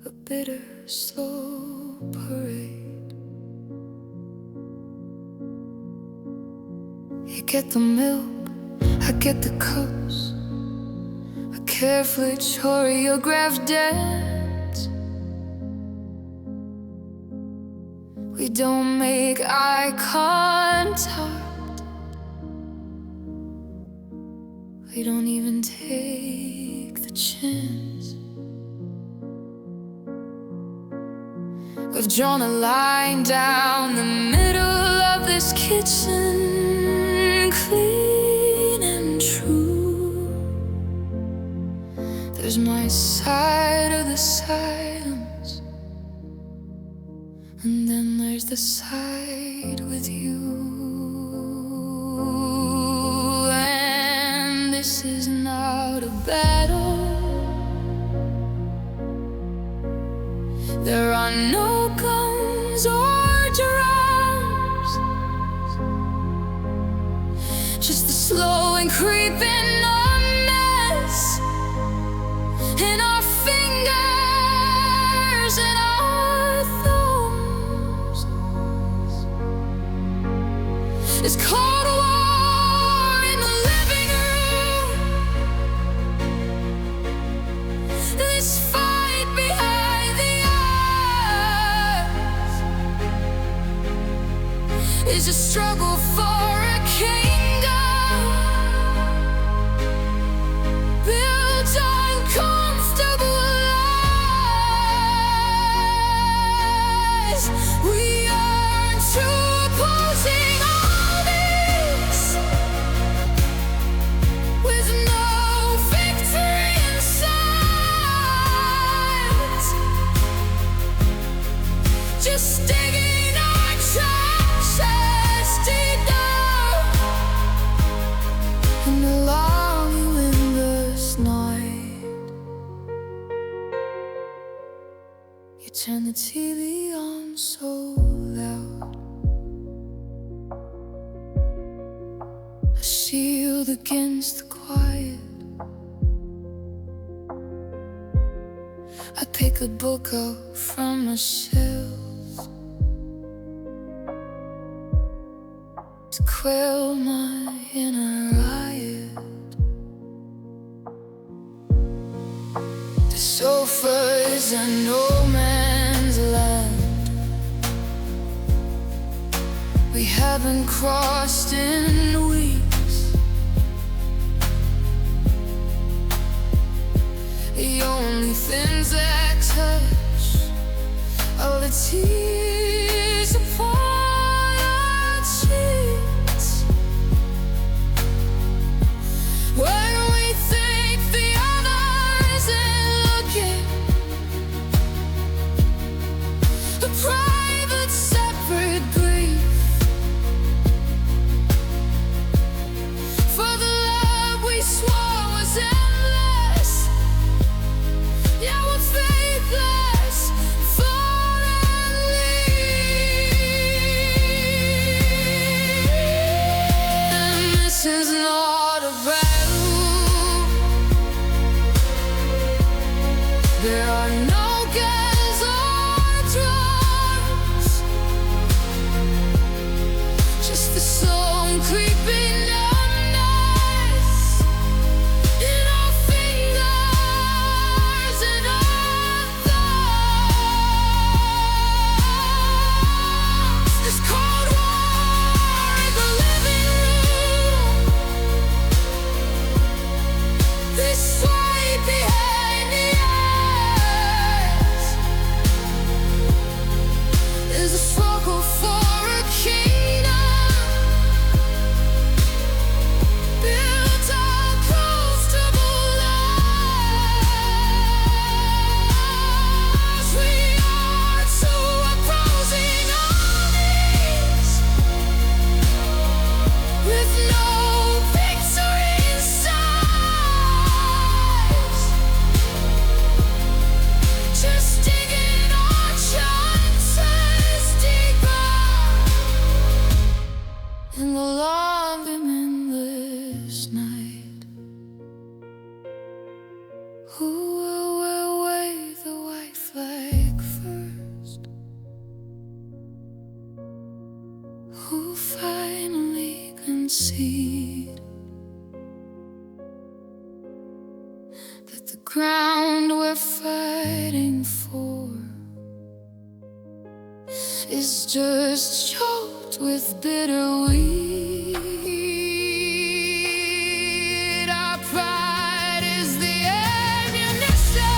A bitter, slow parade. You get the milk, I get the cups, a carefully choreographed dance. We don't make eye contact, we don't even take the chance. We've drawn a line down the middle of this kitchen, clean and true. There's my side of the silence, and then there's the side with you. And this is not a battle, there are no guns or drums, just the slow and creeping numbness in our fingers and our thumbs. It's Cold War in the living room, this fight behind the eyes is a struggle for a kingdom built on comfortable lies. We are two opposing armies with no victory in sight, just digging our trenches deep down in the long windless night. You turn the TV on so loud, a shield against the quiet. I pick a book up from a shelf to quell my inner riot. The sofa is a no man's land, haven't crossed in weeks. The only things that touch are the tears upon our cheeks. When we think the other isn't looking, a private, separate grief for the love we swore was endless. Yeah, we're faithless, falling. And this is not a battle. There are no guns or drums, just the song creeping numbness in our fingers and our thumbs. This cold war is a living room. This swipe behind the eyes is a struggle for a kingdom built on comfortable lies. We are two opposing armies with no victory in sight, just digging our chances deeper in the long and endless night. Who will wave the white flag first? Who finally concede that the ground we're fighting for is just choked with bitter weed? Our pride is the ammunition,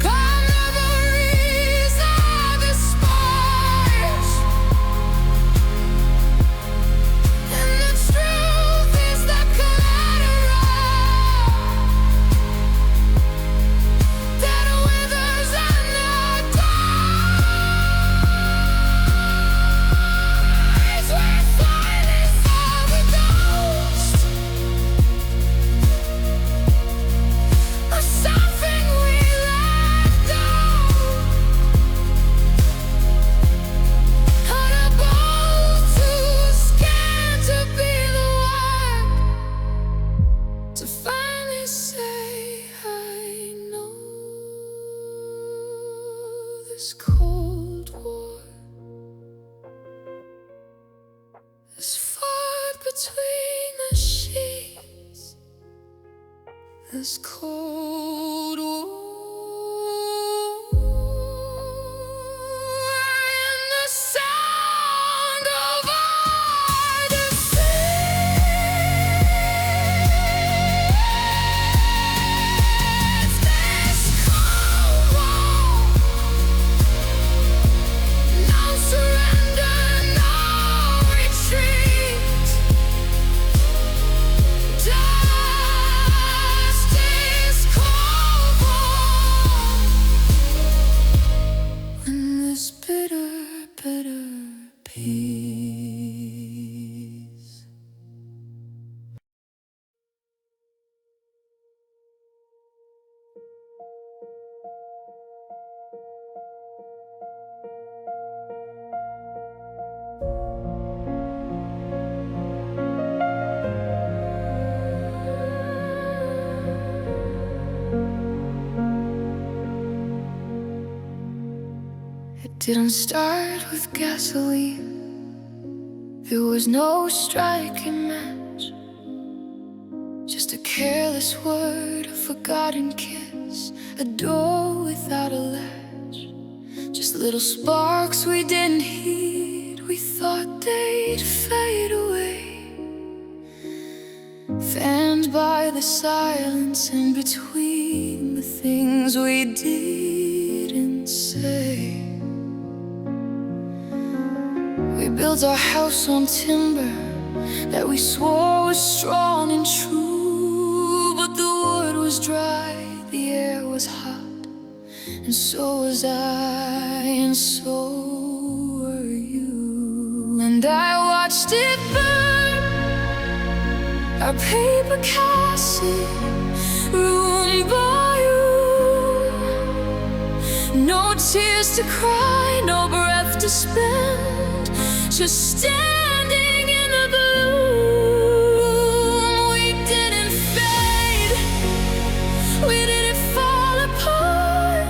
our memories are the sparks, and the truth is the collateral that withers and not dies. We're silence of a ghost, of something we let go, unable, too scared to be the one to finally say, I know this cold war is fought between the sheets. This cold war and the sound of our defeat. This cold war, no surrender, no retreat. Justice cold war, and this bitter, bitter peace. It didn't start with gasoline. There was no striking match, just a careless word, a forgotten kiss, a door without a latch. Just little sparks we didn't heed. We thought they'd fade away, fanned by the silence in between the things we didn't say. We built our house on timber that we swore was strong and true, but the wood was dry, the air was hot, and so was I, and so were you. And I watched it burn, our paper castle, ruined by you. No tears to cry, no breath to spend, just standing in the gloom. We didn't fade, we didn't fall apart.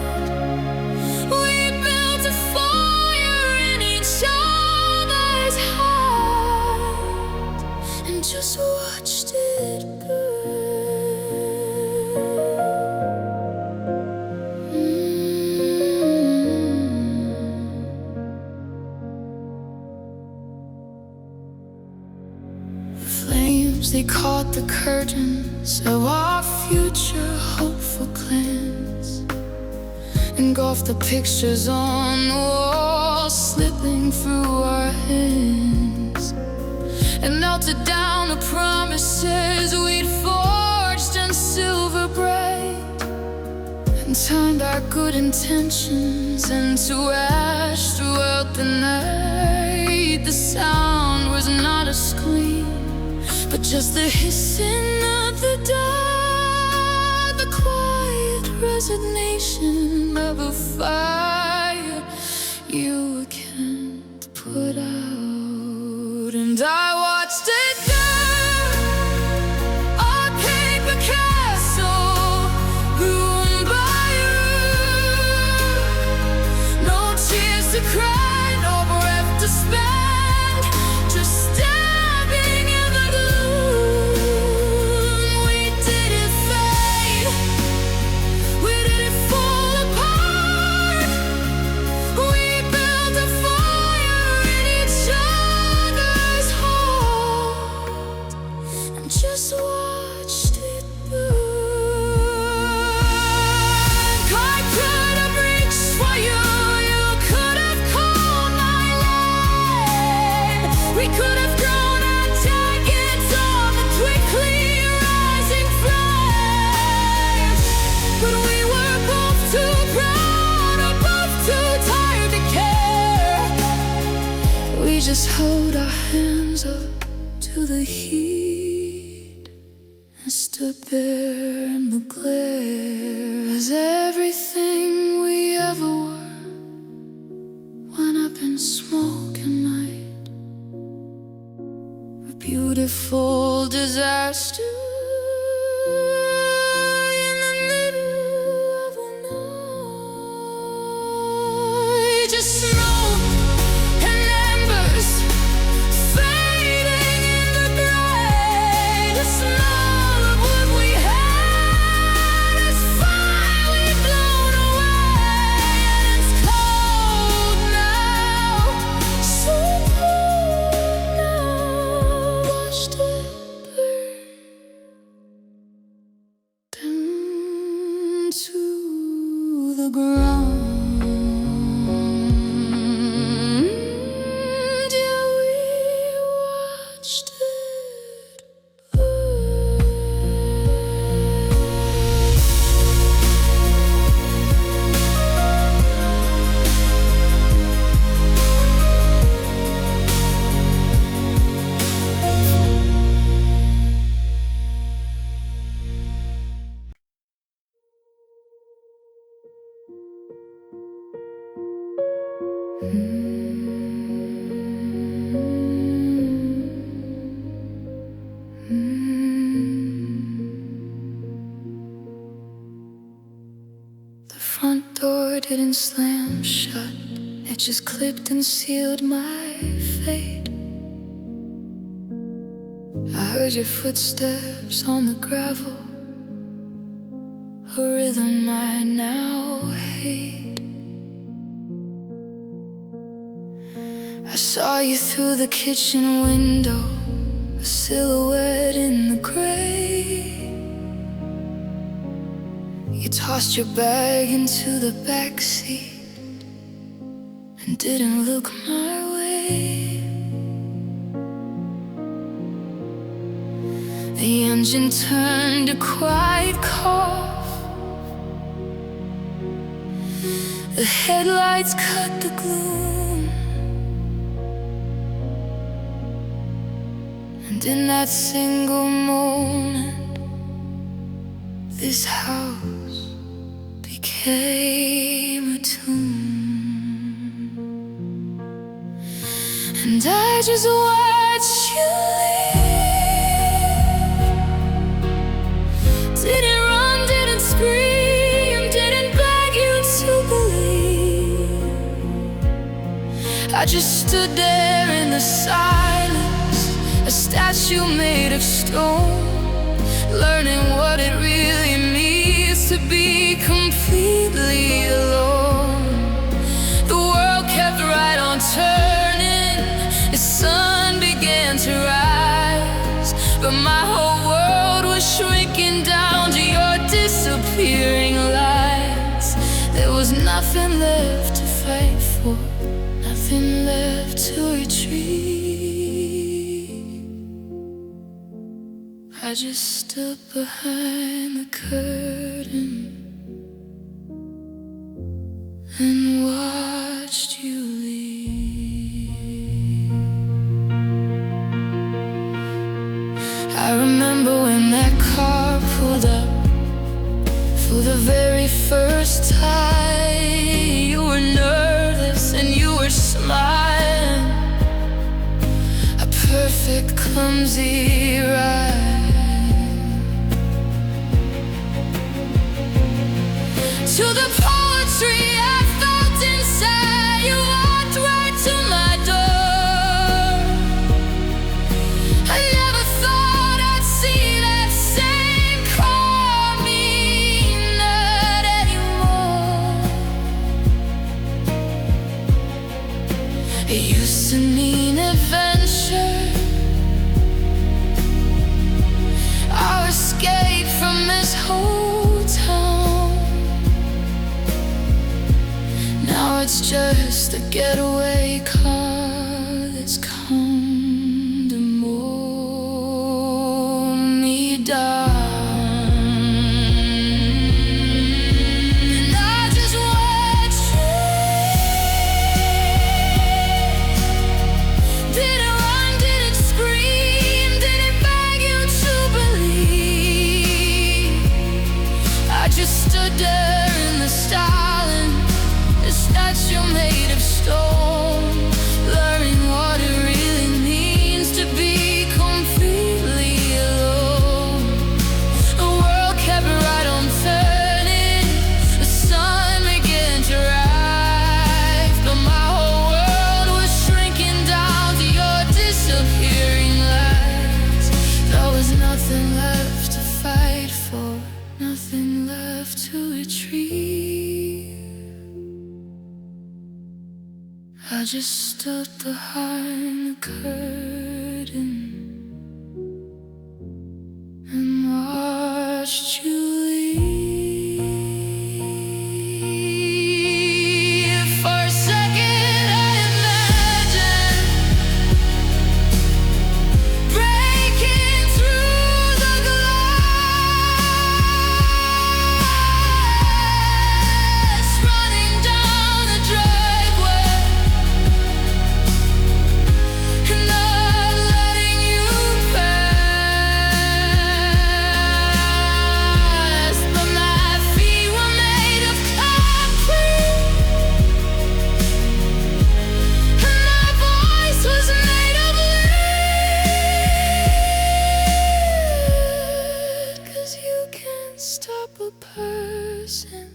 We built a fire in each other's heart and just watched it burn. They caught the curtains of our future hopeful plans, engulfed the pictures on the wall, slipping through our hands, and melted down the promises we'd forged in silver braid, and turned our good intentions into ash throughout the night. The sound was not a scream, but just the hissing of the dark, the quiet resignation of a fire you can't put out. And I watched it burn, our paper castle, ruined by you. No tears to cry, no breath to spend, just stabbing in the gloom. We didn't fade, we didn't fall apart. We built a fire in each other's heart and just watched it burn. I could have reached for you, you could have called my name. We could have grown our jackets on the quickly rising flames, but we were both too proud or both too tired to care. We just hold our hands up to the heat and stood there in the glare, as everything we ever were went up in smoke and night. A beautiful disaster in the middle of a night. Just smoke and embers fading in the gray. The smell of what we had is finally blown away, and it's cold now, so cold now. Watched it burn into the ground. Yeah, we watched it burn. The front door didn't slam shut, it just clipped and sealed my fate. I heard your footsteps on the gravel, a rhythm I now hate. Saw you through the kitchen window, a silhouette in the gray. You tossed your bag into the backseat and didn't look my way. The engine turned a quiet cough. The headlights cut the gloom, and in that single moment, this house became a tomb. And I just watched you leave. Didn't run, didn't scream, didn't beg you to believe. I just stood there in the silence, a statue made of stone, learning what it really means to be completely alone. The world kept right on turning, the sun began to rise, but my whole world was shrinking down to your disappearing lights. There was nothing left to fight for, nothing left to retreat. I just stood behind the curtain and watched you leave. I remember when that car pulled up for the very first time. You were nervous and you were smiling, a perfect clumsy ride. To the poetry I felt inside, you walked right to my door. I never thought I'd see that same car, me not anymore. It used to mean adventure, our escape from this whole town. Now it's just a getaway car that's come to mow me down. And I just watched you. Didn't run, didn't scream, didn't beg you to believe. I just stood there in the silence, statue made of stone, learning what it really means to be completely alone. The world kept right on turning, the sun began to rise, but my whole world was shrinking down to your disappearing lights. There was nothing left to fight for, nothing left to retrieve. I just stood behind the curtain and watched you leave. For a second I imagined breaking through the glass, running down the driveway, not letting you pass. But my feet were made of concrete, and my voice was made of lead. 'Cause you can't stop a person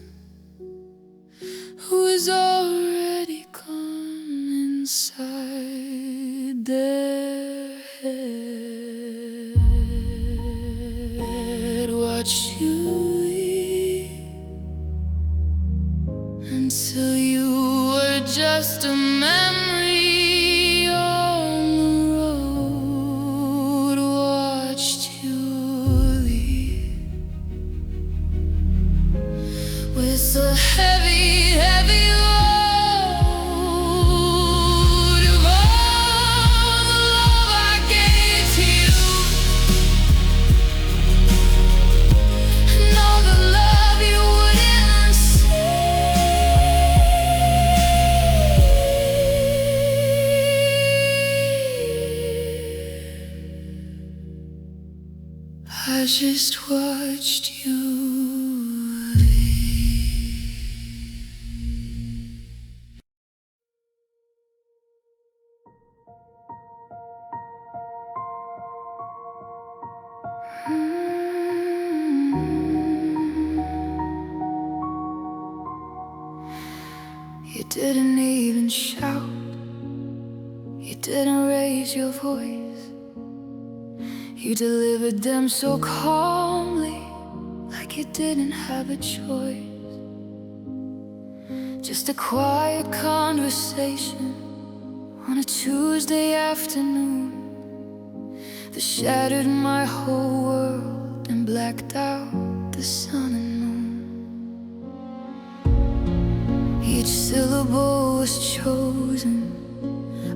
who is already gone inside their head. Watch you leave until you were just a memory I just watched you. You didn't even shout. You didn't raise your voice. You delivered them so calmly, like you didn't have a choice. Just a quiet conversation on a Tuesday afternoon that shattered my whole world and blacked out the sun and moon. Each syllable was chosen,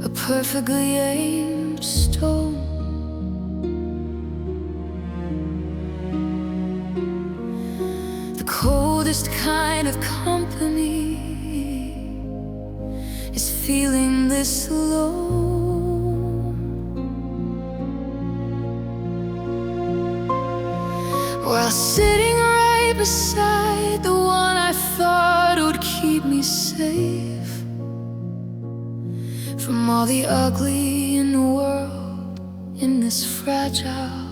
a perfectly aimed stone. The coldest kind of company is feeling this alone, while sitting right beside the one I thought would keep me safe from all the ugly in the world, in this fragile,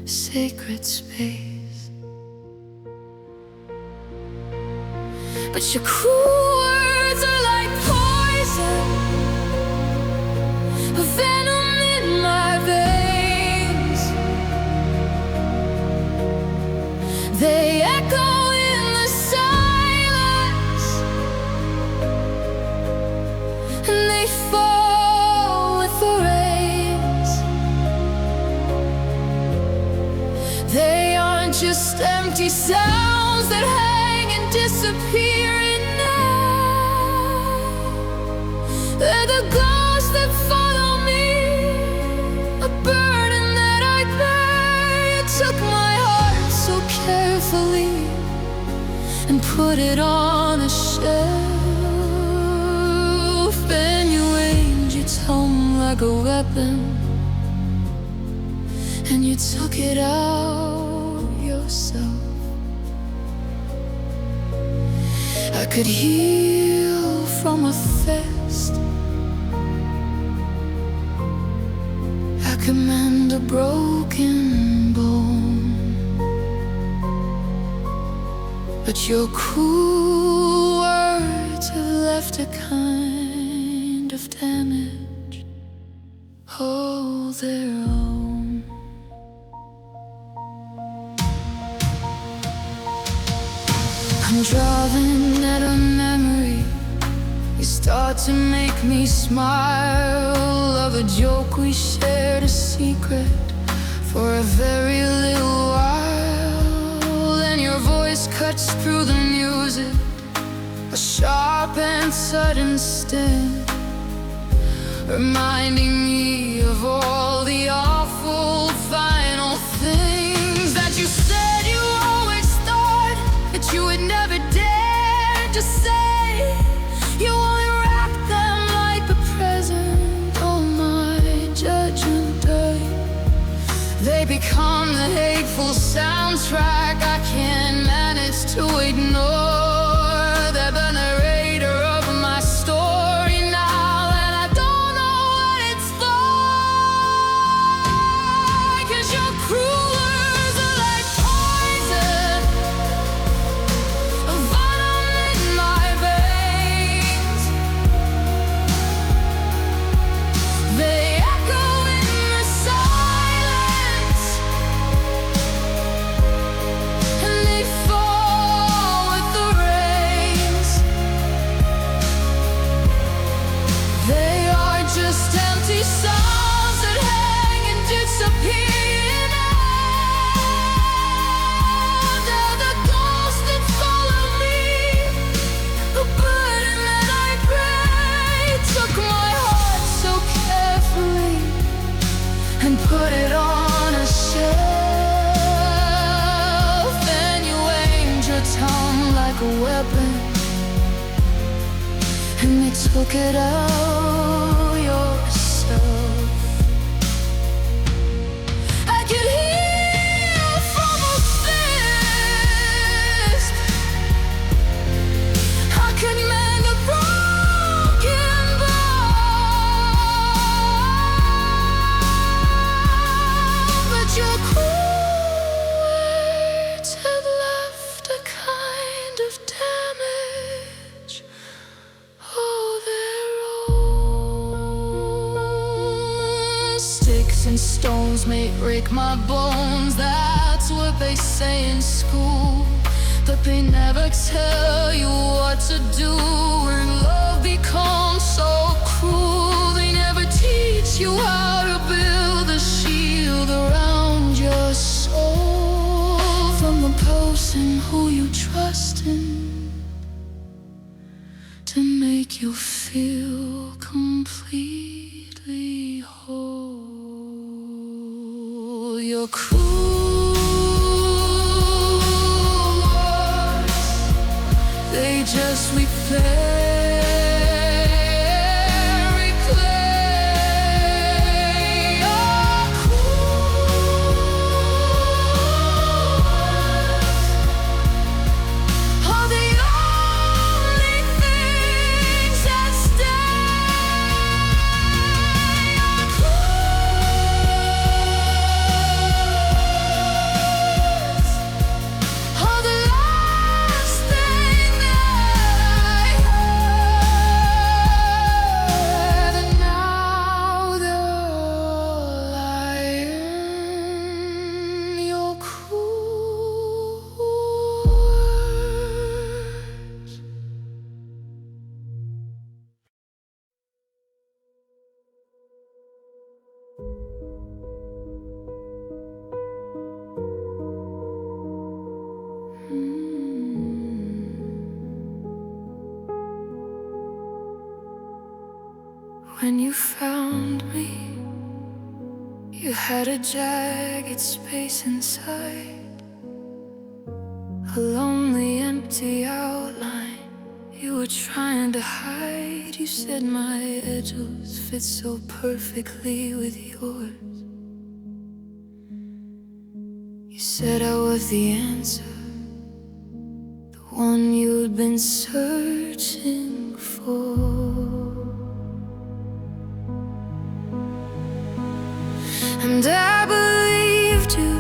sacred space. But your cruel words are like poison, a venom in my veins. They echo in the silence, and they fall with the rains. They aren't just empty sounds that hang and disappear. They're the ghosts that follow me, a burden that I bear. You took my heart so carefully and put it on a shelf, and you aimed your tongue like a weapon, and you took it out yourself. I could heal from a thirst, I could mend a broken bone, but your cruel words have left a kind of damage all their own. I'm driving at a memory. You start to make me smile, of a joke we shared, a secret for a very little while. Then your voice cuts through the music, a sharp and sudden sting, reminding me of all the awful final things that you said you always thought that you would never dare to say. You only wrap them like a present on my judgment day. They become the hateful soundtrack I can't manage to ignore. They're the narrator of my story now, and I don't know what it's for. 'Cause your cruel words are like poison, a venom in my veins. They echo in the silence, and they fall with the rains. They are just empty songs that hang and disappear now. They're the ghosts that follow me, a burden that I bear. You took my heart so carefully and put it on a shelf, and you aimed your tongue like a weapon, and they took it out yourself. I could hear sticks and stones may break my bones. That's what they say in school, but they never tell you what to do when love becomes so cruel. They never teach you how to build a shield around your soul from the person who you trust in to make you feel completely whole. You're cruel words, they just replay. When you found me, you had a jagged space inside, a lonely, empty outline you were trying to hide. You said my edges fit so perfectly with yours. You said I was the answer, the one you'd been searching for. And I believed you.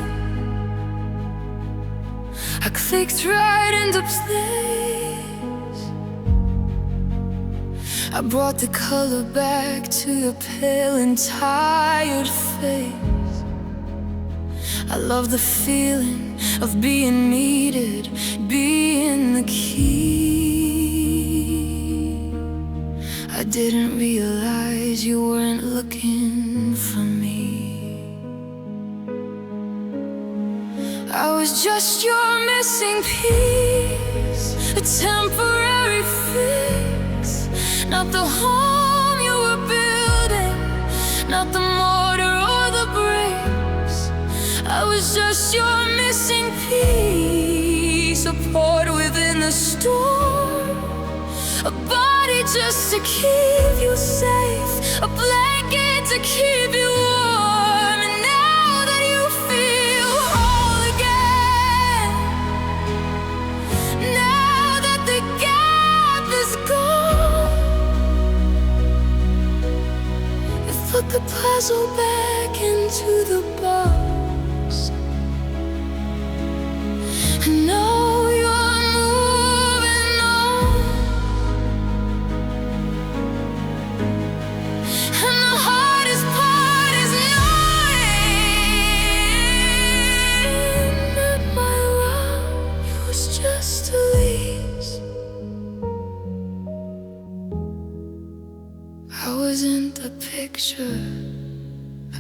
I clicked right into place. I brought the color back to your pale and tired face. I love the feeling of being needed, being the key. I didn't realize you weren't looking for me. I was just your missing piece, a temporary fix. Not the home you were building, not the mortar or the bricks. I was just your missing piece, a port within the storm, a body just to keep you safe, a blanket to keep you warm. And now that you feel whole again, now that the gap is gone, you put the puzzle back into the box. And now you're moving on, and the hardest part is knowing that my love was just a lease. I wasn't the picture,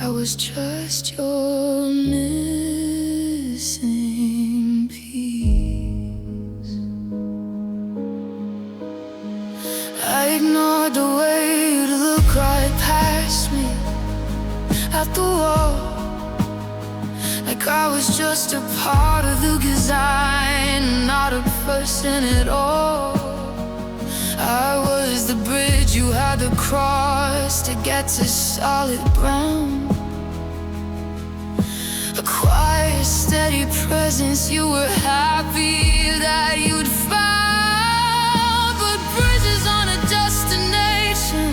I was just your missing piece. I ignored the way you'd look right past me at the wall, like I was just a part of the design, not a person at all. I was the bridge you had to cross to get to solid ground, a quiet, steady presence you were happy that you'd found. But bridges on a destination,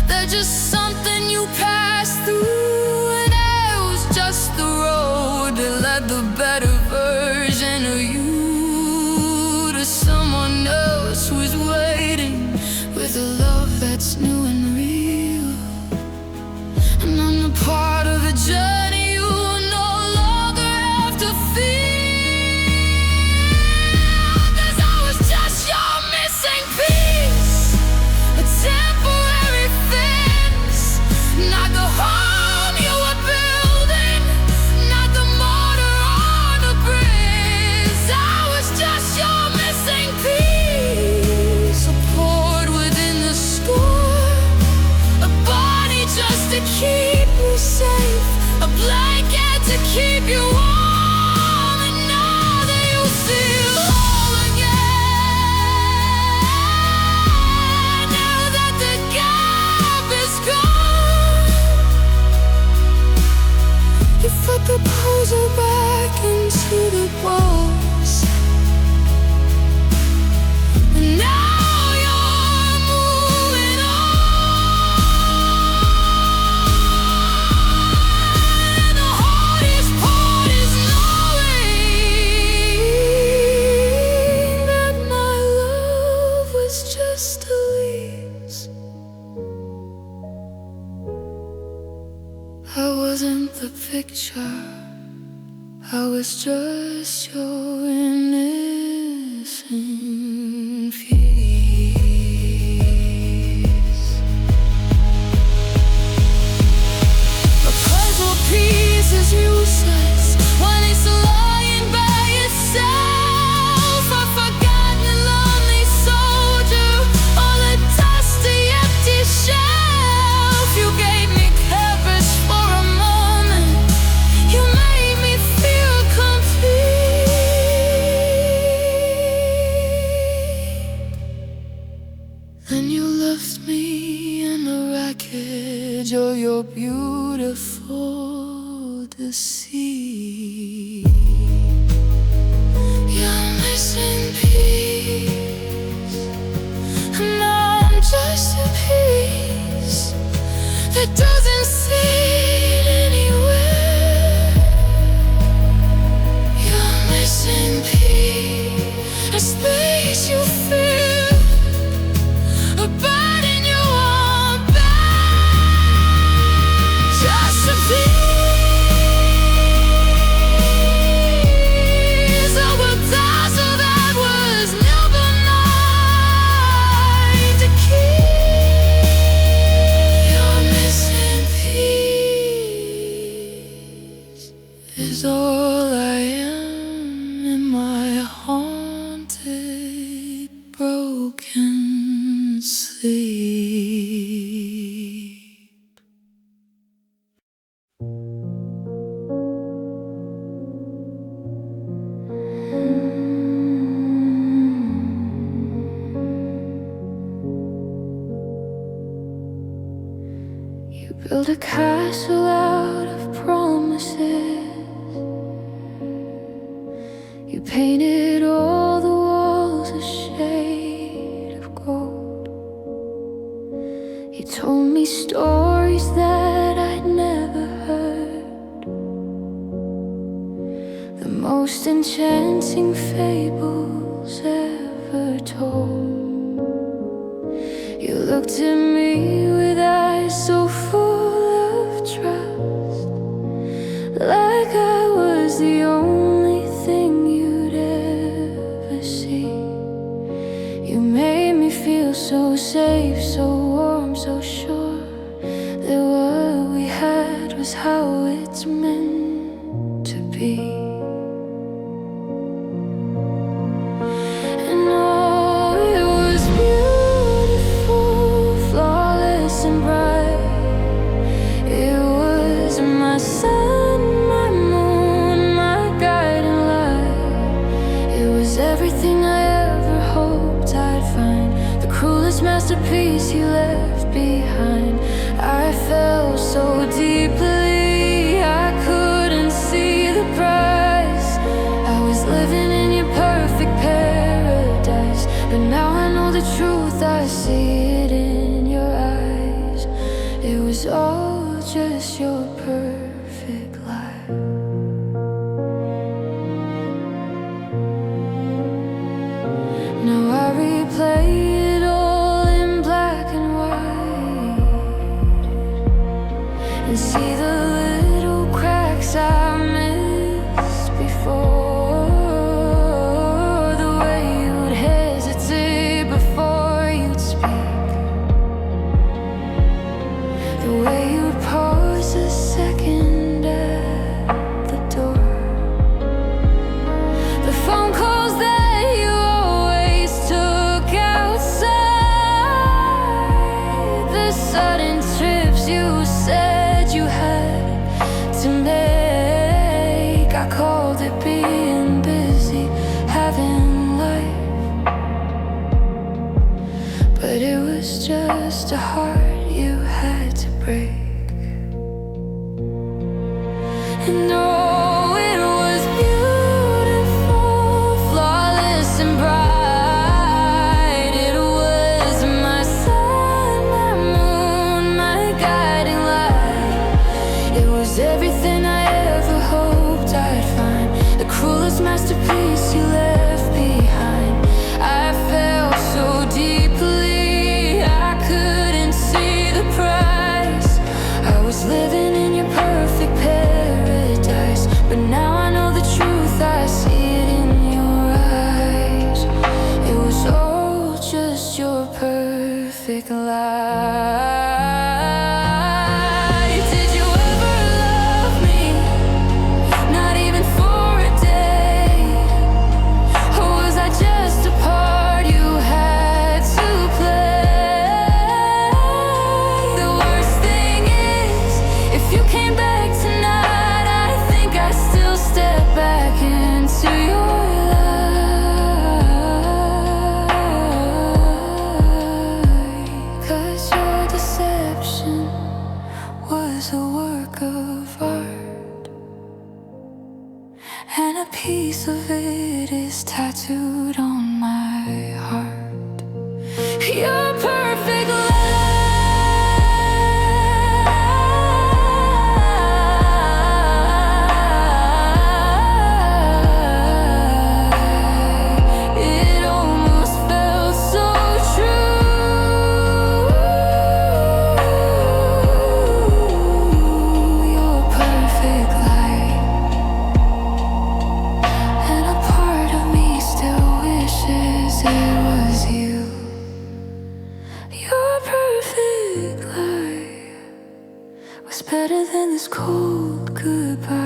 they're just something you pass through, and I was just the road that led the better version of you to someone else who's waiting with a love that's new and real. And I'm the part safe, a blanket to keep you warm. And now that you feel whole again, now that the gap is gone, you put the poser back into the walls. And now you're moving on. And the hardest part is knowing that my love was just a lease. I wasn't the picture, I was just your innocent piece. A puzzle piece is useless when it's lying by itself. A forgotten lonely soldier on a dusty empty shelf. You gave me courage for a moment, you made me feel complete. Then you left me in the wreckage of your beautiful deceit. You're missing piece, and I'm just a piece that doesn't fit anywhere. You're missing piece, a space you feel, a burden you want back. Just a piece of a dazzle that was never mine to keep. Your missing piece is all I am in my haunted, broken sleep. You built a castle out of promises. You painted all the walls a shade of gold. You told me stories that I'd never heard, the most enchanting fables ever told. You looked at me with eyes so full of trust, like I was the only thing you'd ever see. You made me feel so safe, so warm, so sure that what we had was how it's meant to be. And oh, it was beautiful, flawless and bright. It was my sun, my moon, my guiding light. It was everything I ever hoped I'd find, the cruelest masterpiece you left behind. I fell so deeply, I couldn't see the price. I was living in your perfect paradise, but now I know the truth, I see it in your eyes. It was all just your perfect life. Now I replay it all in black and white, and see the little cracks I missed before, the way you'd hesitate before you'd speak, the way you'd pause a second at just a heart you had to break. And oh, it was beautiful, flawless and bright. It was my sun, my moon, my guiding light. It was everything I ever hoped I'd find, the cruelest masterpiece you left behind. I felt so deeply, I couldn't see the price. I was living in your perfect paradise, but now I know the truth, I see it in your eyes. It was all just your perfect lie. Did you ever love me? Not even for a day. Or was I just a part you had to play? The worst thing is, if you came back tonight, I think I still step back into your light. 'Cause your deception was a work of art, and a piece of it is tattooed on my heart. Your perfect life. It almost felt so true. Your perfect light. And a part of me still wishes it was you. Your perfect light was better than this cold goodbye.